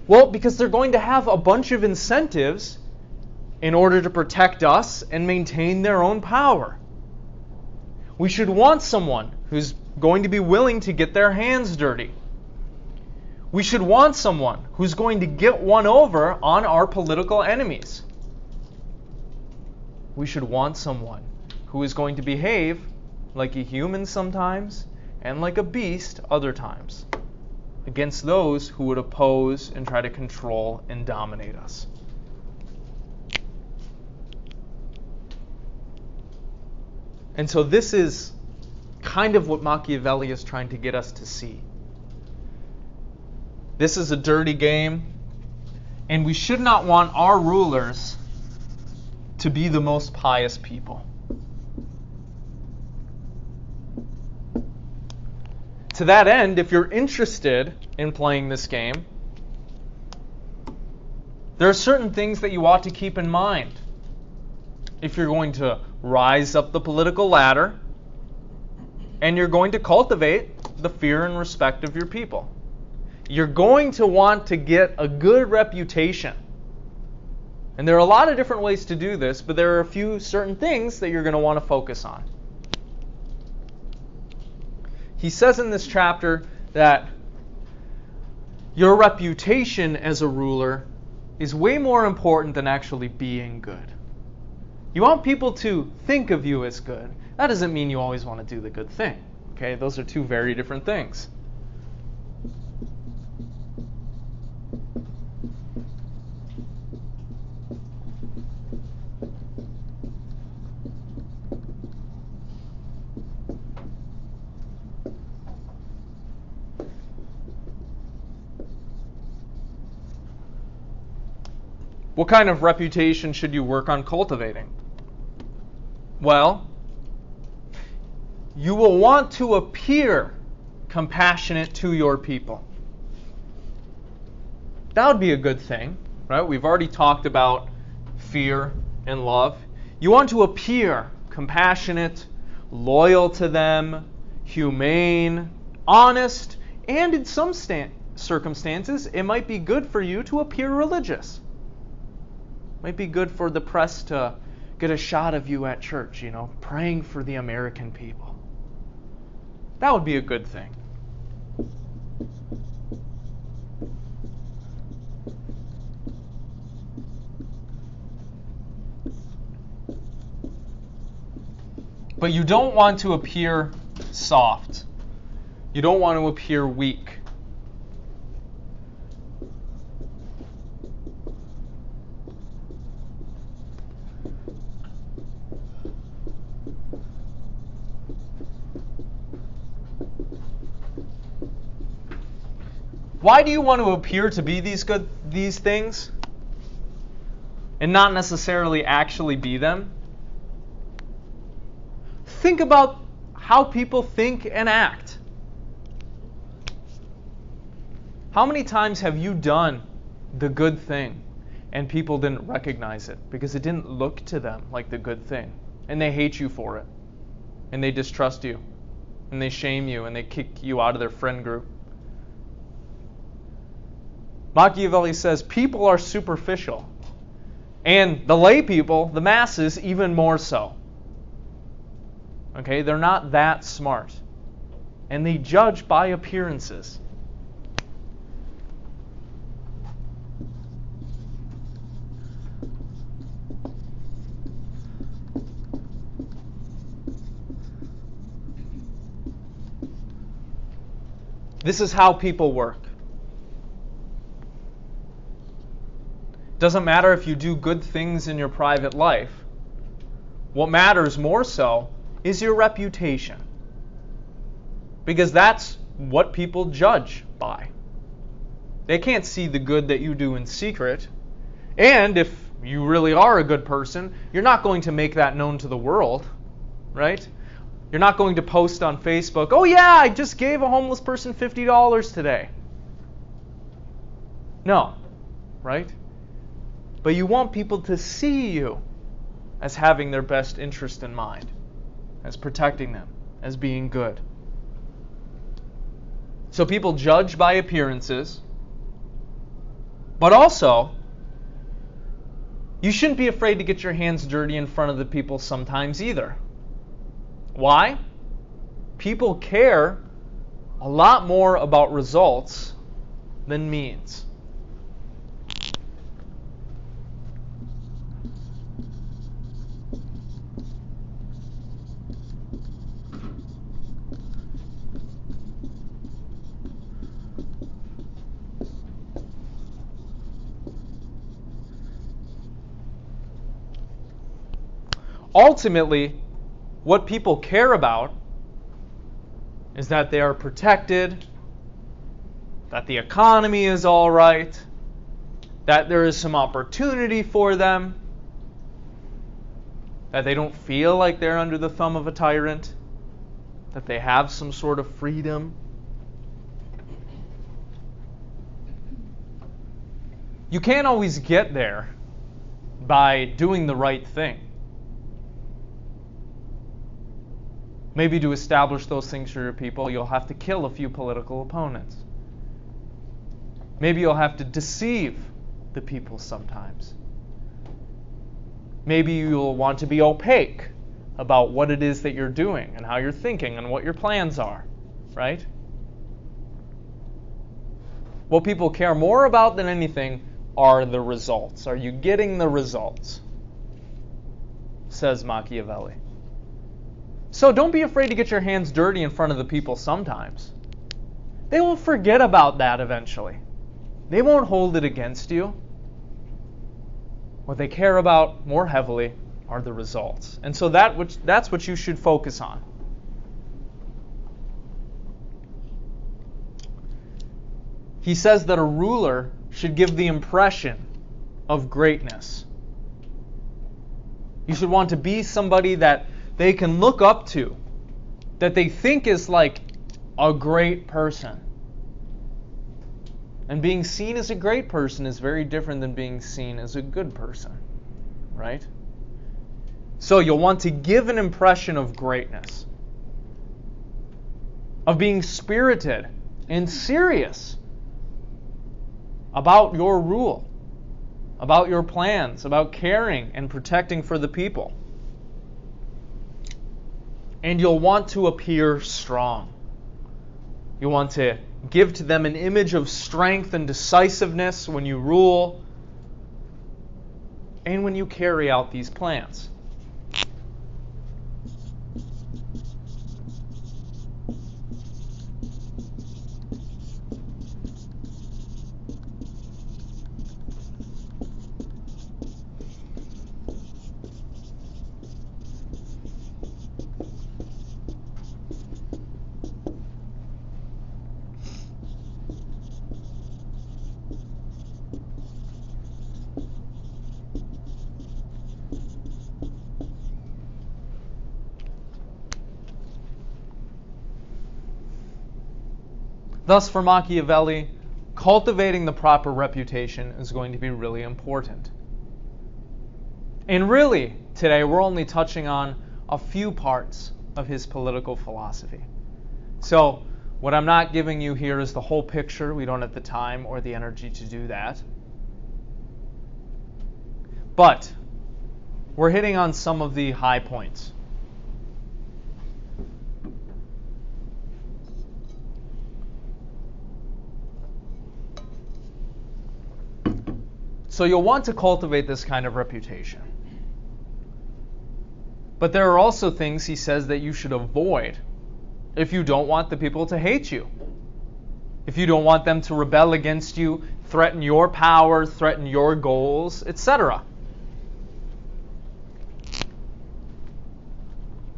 Well, because they're going to have a bunch of incentives in order to protect us and maintain their own power. We should want someone who's going to be willing to get their hands dirty. We should want someone who's going to get one over on our political enemies. We should want someone who is going to behave like a human sometimes and like a beast other times against those who would oppose and try to control and dominate us. And so this is kind of what Machiavelli is trying to get us to see. This is a dirty game, and we should not want our rulers to be the most pious people. To that end, if you're interested in playing this game, there are certain things that you ought to keep in mind if you're going to rise up the political ladder and you're going to cultivate the fear and respect of your people. You're going to want to get a good reputation. And there are a lot of different ways to do this, but there are a few certain things that you're going to want to focus on. He says in this chapter that your reputation as a ruler is way more important than actually being good. You want people to think of you as good. That doesn't mean you always want to do the good thing. Okay, those are two very different things. What kind of reputation should you work on cultivating? Well, you will want to appear compassionate to your people. That would be a good thing, right? We've already talked about fear and love. You want to appear compassionate, loyal to them, humane, honest, and in some circumstances, it might be good for you to appear religious. Might be good for the press to get a shot of you at church, praying for the American people. That would be a good thing. But you don't want to appear soft. You don't want to appear weak. Why do you want to appear to be these things and not necessarily actually be them? Think about how people think and act. How many times have you done the good thing and people didn't recognize it because it didn't look to them like the good thing, and they hate you for it, and they distrust you, and they shame you, and they kick you out of their friend group? Machiavelli says people are superficial, and the lay people, the masses, even more so. Okay, they're not that smart, and they judge by appearances. This is how people work. Doesn't matter if you do good things in your private life. What matters more so is your reputation. Because that's what people judge by. They can't see the good that you do in secret. And if you really are a good person, you're not going to make that known to the world, right? You're not going to post on Facebook, "Oh yeah, I just gave a homeless person $50 today." No, right? But you want people to see you as having their best interest in mind, as protecting them, as being good. So people judge by appearances, But also, you shouldn't be afraid to get your hands dirty in front of the people sometimes either. Why? People care a lot more about results than means. Ultimately, what people care about is that they are protected, that the economy is all right, that there is some opportunity for them, that they don't feel like they're under the thumb of a tyrant, that they have some sort of freedom. You can't always get there by doing the right thing. Maybe to establish those things for your people, you'll have to kill a few political opponents. Maybe you'll have to deceive the people sometimes. Maybe you'll want to be opaque about what it is that you're doing and how you're thinking and what your plans are, right? What people care more about than anything are the results. Are you getting the results? Says Machiavelli. So don't be afraid to get your hands dirty in front of the people sometimes. They will forget about that eventually. They won't hold it against you. What they care about more heavily are the results. And so that's what you should focus on. He says that a ruler should give the impression of greatness. You should want to be somebody that they can look up to, that they think is like a great person. And being seen as a great person is very different than being seen as a good person, right? So you'll want to give an impression of greatness, of being spirited and serious about your rule, about your plans, about caring and protecting for the people. And you'll want to appear strong. You'll want to give to them an image of strength and decisiveness when you rule and when you carry out these plans. Thus, for Machiavelli, cultivating the proper reputation is going to be really important. And really, today we're only touching on a few parts of his political philosophy. So, what I'm not giving you here is the whole picture. We don't have the time or the energy to do that. But we're hitting on some of the high points. So you'll want to cultivate this kind of reputation. But there are also things, he says, that you should avoid if you don't want the people to hate you. If you don't want them to rebel against you, threaten your power, threaten your goals, etc.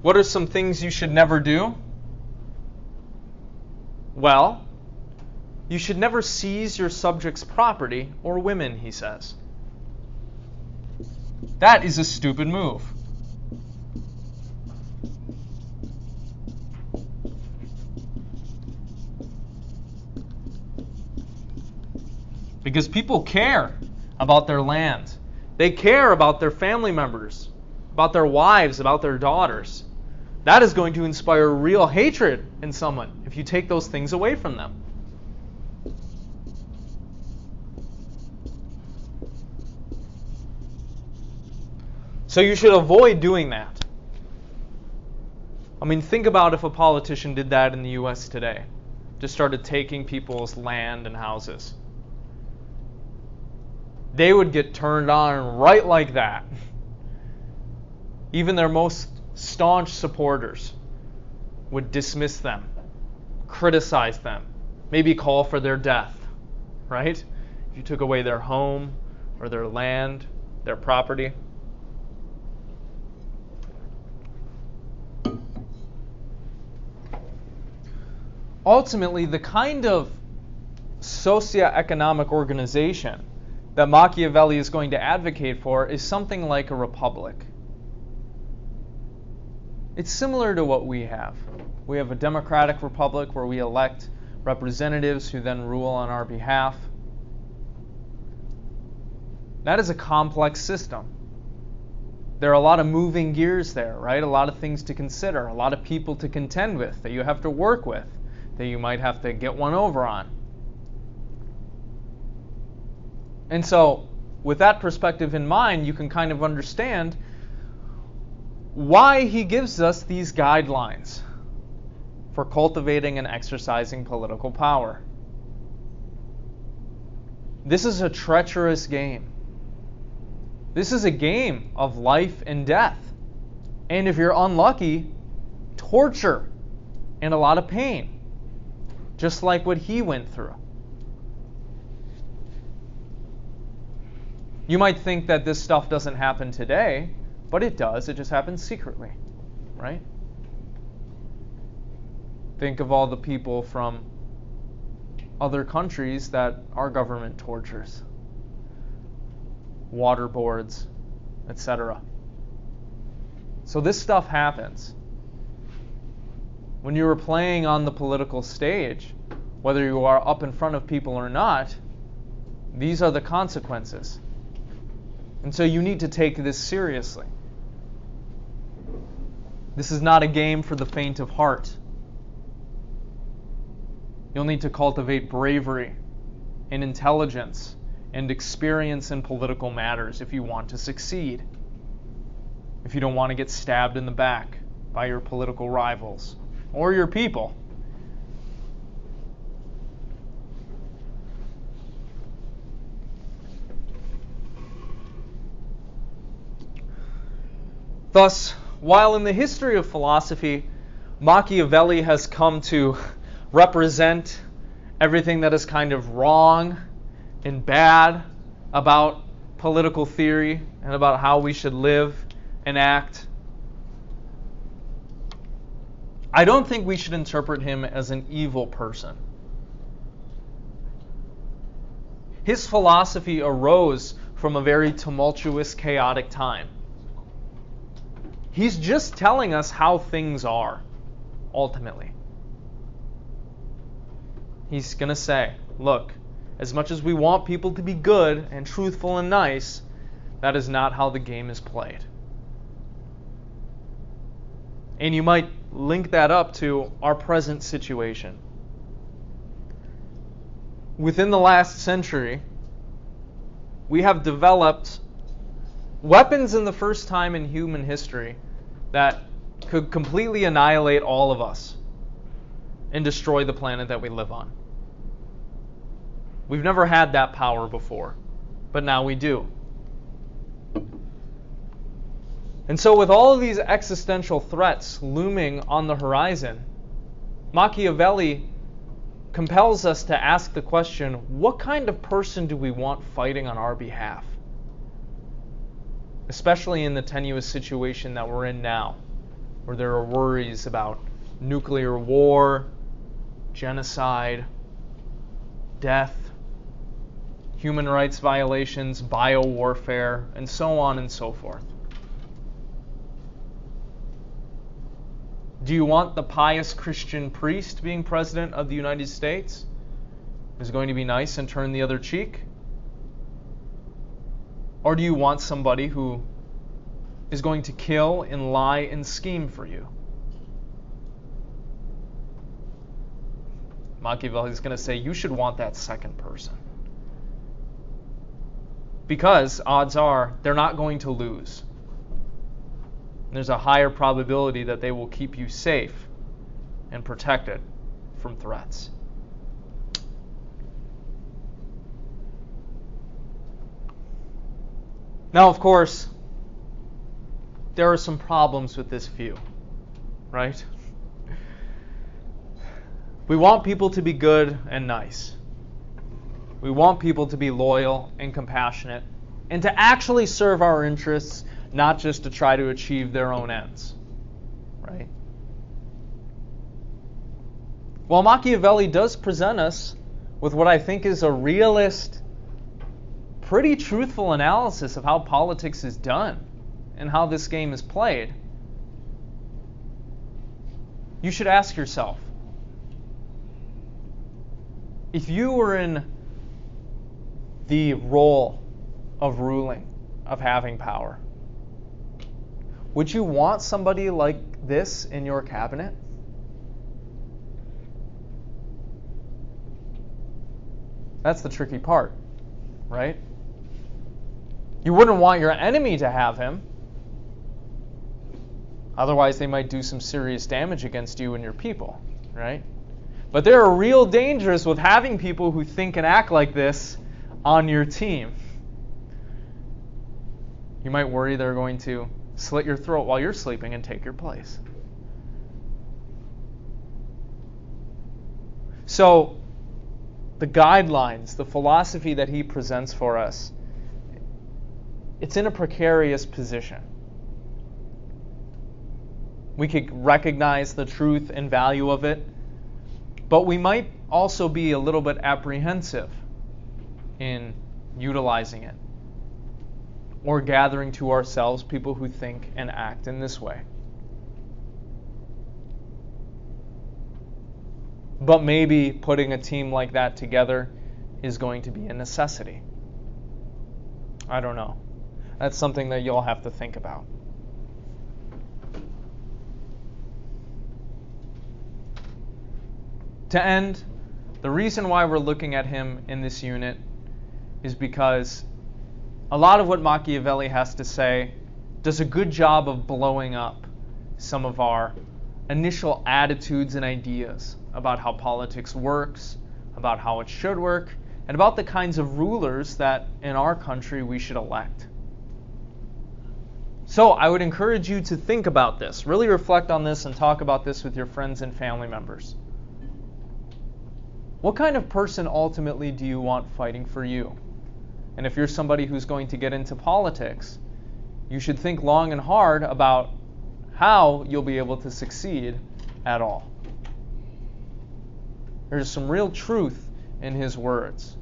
What are some things you should never do? Well, you should never seize your subjects' property or women, he says. That is a stupid move. Because people care about their land. They care about their family members, about their wives, about their daughters. That is going to inspire real hatred in someone if you take those things away from them. So you should avoid doing that. I mean, think about if a politician did that in the U.S. today. Just started taking people's land and houses. They would get turned on right like that. Even their most staunch supporters would dismiss them, criticize them, maybe call for their death, right? If you took away their home or their land, their property. Ultimately, the kind of socioeconomic organization that Machiavelli is going to advocate for is something like a republic. It's similar to what we have. We have a democratic republic where we elect representatives who then rule on our behalf. That is a complex system. There are a lot of moving gears there, right? A lot of things to consider, a lot of people to contend with that you have to work with, that you might have to get one over on. And so, with that perspective in mind, you can kind of understand why he gives us these guidelines for cultivating and exercising political power. This is a treacherous game. This is a game of life and death. And if you're unlucky, torture and a lot of pain. Just like what he went through. You might think that this stuff doesn't happen today, but it does. It just happens secretly, right? Think of all the people from other countries that our government tortures. Water boards, etc. So this stuff happens. When you are playing on the political stage, whether you are up in front of people or not, these are the consequences. And so you need to take this seriously. This is not a game for the faint of heart. You'll need to cultivate bravery and intelligence and experience in political matters if you want to succeed. If you don't want to get stabbed in the back by your political rivals or your people. Thus, while in the history of philosophy, Machiavelli has come to represent everything that is kind of wrong and bad about political theory and about how we should live and act, I don't think we should interpret him as an evil person. His philosophy arose from a very tumultuous, chaotic time. He's just telling us how things are, ultimately. He's going to say, look, as much as we want people to be good and truthful and nice, that is not how the game is played. And you might link that up to our present situation. Within the last century, we have developed weapons in the first time in human history that could completely annihilate all of us and destroy the planet that we live on. We've never had that power before, but now we do. And so with all of these existential threats looming on the horizon, Machiavelli compels us to ask the question, what kind of person do we want fighting on our behalf? Especially in the tenuous situation that we're in now, where there are worries about nuclear war, genocide, death, human rights violations, biowarfare, and so on and so forth. Do you want the pious Christian priest being president of the United States, who's going to be nice and turn the other cheek? Or do you want somebody who is going to kill and lie and scheme for you? Machiavelli is going to say you should want that second person. Because odds are they're not going to lose. there's a higher probability that they will keep you safe and protected from threats. Now, of course, there are some problems with this view, right? We want people to be good and nice. We want people to be loyal and compassionate and to actually serve our interests, not just to try to achieve their own ends, right? Well, Machiavelli does present us with what I think is a realist, pretty truthful analysis of how politics is done and how this game is played. You should ask yourself, if you were in the role of ruling, of having power, would you want somebody like this in your cabinet? That's the tricky part, right? You wouldn't want your enemy to have him. Otherwise, they might do some serious damage against you and your people, right? But there are real dangers with having people who think and act like this on your team. You might worry they're going to slit your throat while you're sleeping and take your place. So, the guidelines, the philosophy that he presents for us, it's in a precarious position. We could recognize the truth and value of it, but we might also be a little bit apprehensive in utilizing it or gathering to ourselves people who think and act in this way. But maybe putting a team like that together is going to be a necessity. I don't know. That's something that you'll have to think about. To end, the reason why we're looking at him in this unit is because a lot of what Machiavelli has to say does a good job of blowing up some of our initial attitudes and ideas about how politics works, about how it should work, and about the kinds of rulers that in our country we should elect. So I would encourage you to think about this, really reflect on this and talk about this with your friends and family members. What kind of person ultimately do you want fighting for you? And if you're somebody who's going to get into politics, you should think long and hard about how you'll be able to succeed at all. There's some real truth in his words,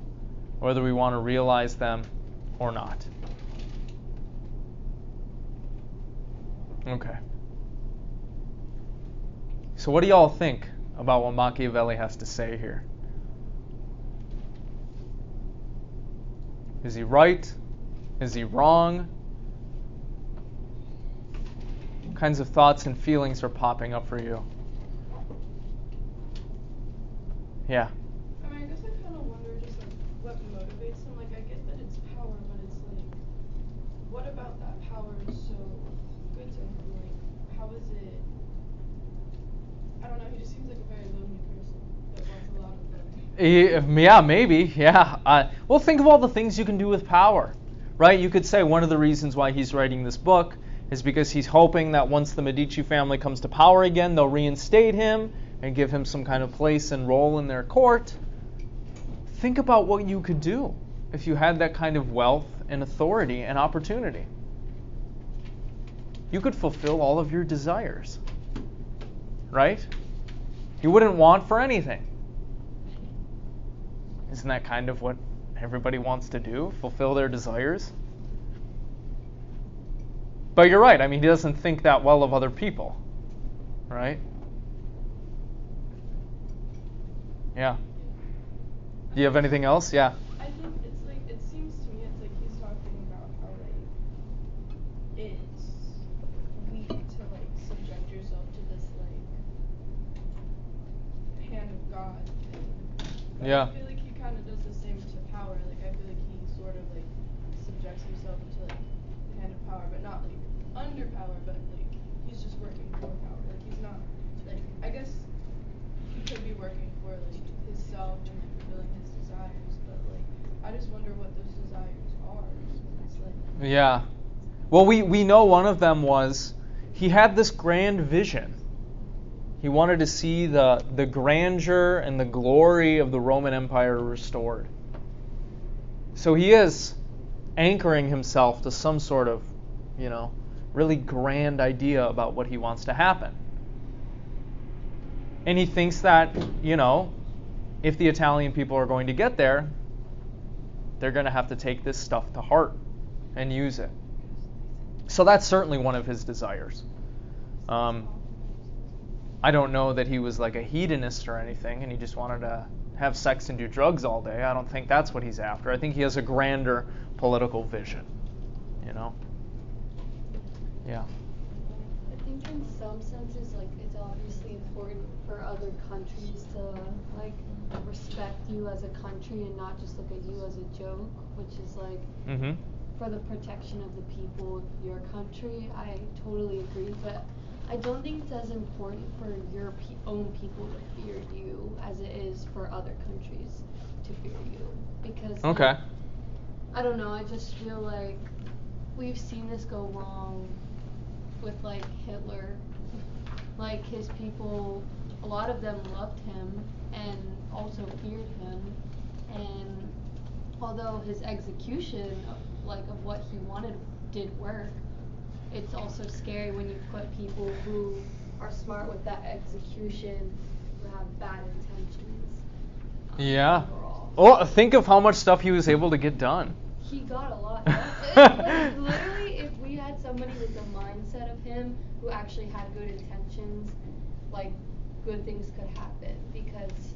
whether we want to realize them or not. Okay. So what do y'all think about what Machiavelli has to say here? Is he right? Is he wrong? What kinds of thoughts and feelings are popping up for you? Yeah. I mean, I guess I kind of wonder just like what motivates him. Like, I get that it's power, but it's like, what about that power is so good to him? Like, how is it? I don't know. He just seems like a very lonely person that wants a lot of them. Yeah, maybe. Yeah. Well, think of all the things you can do with power, right? You could say one of the reasons why he's writing this book is because he's hoping that once the Medici family comes to power again, they'll reinstate him and give him some kind of place and role in their court. Think about what you could do if you had that kind of wealth and authority and opportunity. You could fulfill all of your desires, right? You wouldn't want for anything. Isn't that kind of what everybody wants to do? Fulfill their desires? But you're right. I mean, he doesn't think that well of other people, right? Yeah. Do you have anything else? Yeah. I think it's like, it seems to me it's like he's talking about how like it's weak to like subject yourself to this like hand of God thing. But Yeah. I feel like he kind of does the same to power. Like I feel like he sort of like subjects himself to like the hand of power, but not like under power, but like I just wonder what those desires are. It's like, Yeah. Well, we know one of them was he had this grand vision. He wanted to see the grandeur and the glory of the Roman Empire restored. So he is anchoring himself to some sort of, really grand idea about what he wants to happen. And he thinks that, if the Italian people are going to get there, they're going to have to take this stuff to heart and use it. So that's certainly one of his desires. I don't know that he was like a hedonist or anything and he just wanted to have sex and do drugs all day. I don't think that's what he's after. I think he has a grander political vision, Yeah. I think in some senses, like, it's obviously important for other countries to, like, respect you as a country and not just look at you as a joke, which is, like, for the protection of the people of your country. I totally agree, but I don't think it's as important for your own people to fear you as it is for other countries to fear you. Because, Okay. I don't know, I just feel like we've seen this go wrong with, like, Hitler. Like, his people, a lot of them loved him and also feared him. And although his execution of what he wanted did work, it's also scary when you put people who are smart with that execution who have bad intentions. Yeah. Overall. Oh, think of how much stuff he was able to get done. He got a lot done. Like, literally, if we had somebody with the mindset of him who actually had good intentions, like, good things could happen, because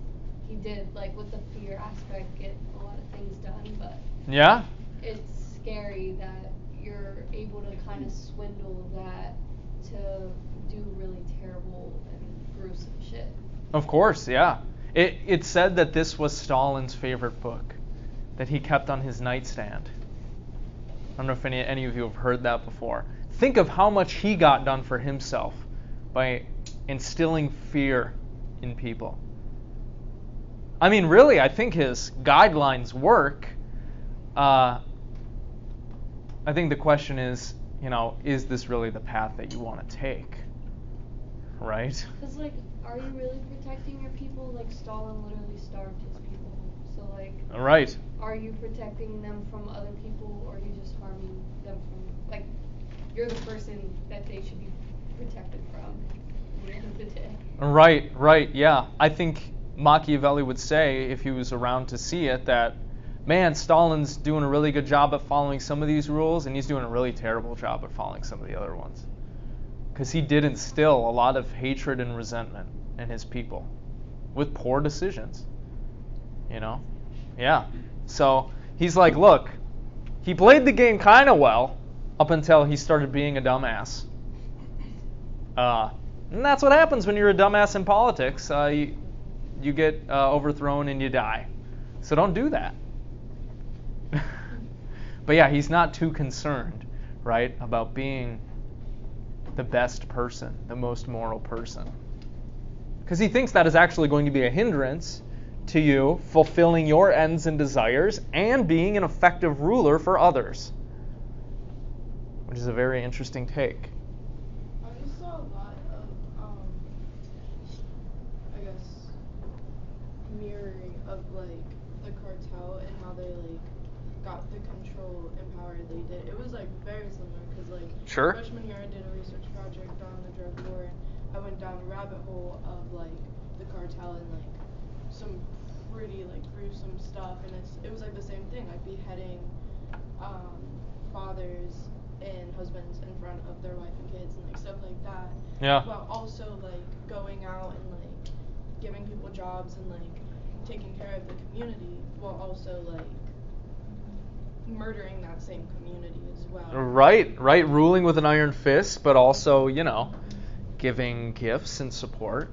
he did, like, with the fear aspect, get a lot of things done, but Yeah. it's scary that you're able to kind of swindle that to do really terrible and gruesome shit. Of course, yeah. It said that this was Stalin's favorite book that he kept on his nightstand. I don't know if any of you have heard that before. Think of how much he got done for himself by instilling fear in people. I mean, really, I think his guidelines work. I think the question is, is this really the path that you want to take? Right? Because, like, are you really protecting your people? Like, Stalin literally starved his people. So, like, Right. are you protecting them from other people, or are you just harming them from, like, you're the person that they should be protected from at the end of the day. Right, yeah. I think Machiavelli would say, if he was around to see it, that, man, Stalin's doing a really good job at following some of these rules, and he's doing a really terrible job at following some of the other ones. Because he did instill a lot of hatred and resentment in his people with poor decisions. Yeah. So he's like, look, he played the game kind of well up until he started being a dumbass. And that's what happens when you're a dumbass in politics. You get overthrown and you die. So don't do that. But yeah, he's not too concerned, right, about being the best person, the most moral person. Because he thinks that is actually going to be a hindrance to you fulfilling your ends and desires and being an effective ruler for others. Which is a very interesting take. I just saw a lot of, I guess, mirroring of, like, the cartel and how they, like, got the control and power they did. It was, like, very similar, because, like, Sure. freshman year I did a research project on the drug war, and I went down a rabbit hole of, like, the cartel and, like, some pretty, like, gruesome stuff, and it was, like, the same thing, like, beheading fathers and husbands in front of their wife and kids and, like, stuff like that. Yeah. While also, like, going out and, like, giving people jobs and, like, taking care of the community, while also, like, murdering that same community as well. Right. Ruling with an iron fist, but also, giving gifts and support,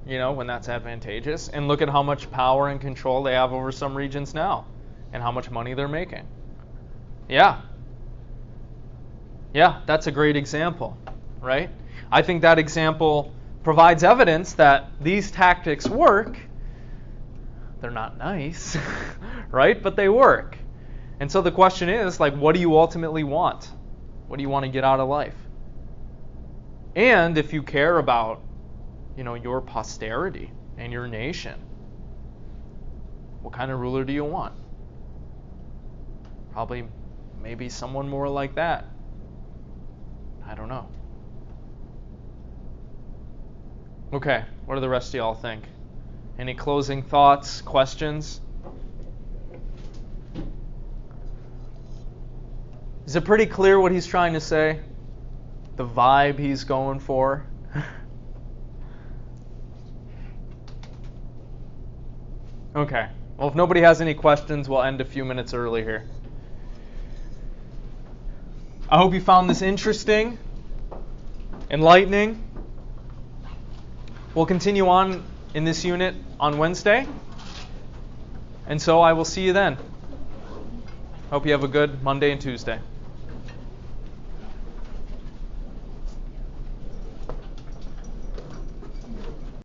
when that's advantageous. And look at how much power and control they have over some regions now and how much money they're making. Yeah, that's a great example, right? I think that example provides evidence that these tactics work. They're not nice, right? But they work. And so the question is, like, what do you ultimately want? What do you want to get out of life? And if you care about, your posterity and your nation, what kind of ruler do you want? Probably maybe someone more like that. I don't know. Okay, what do the rest of y'all think? Any closing thoughts, questions? Is it pretty clear what he's trying to say? The vibe he's going for? Okay. Well, if nobody has any questions, we'll end a few minutes early here. I hope you found this interesting, enlightening. We'll continue on in this unit on Wednesday. And so I will see you then. Hope you have a good Monday and Tuesday.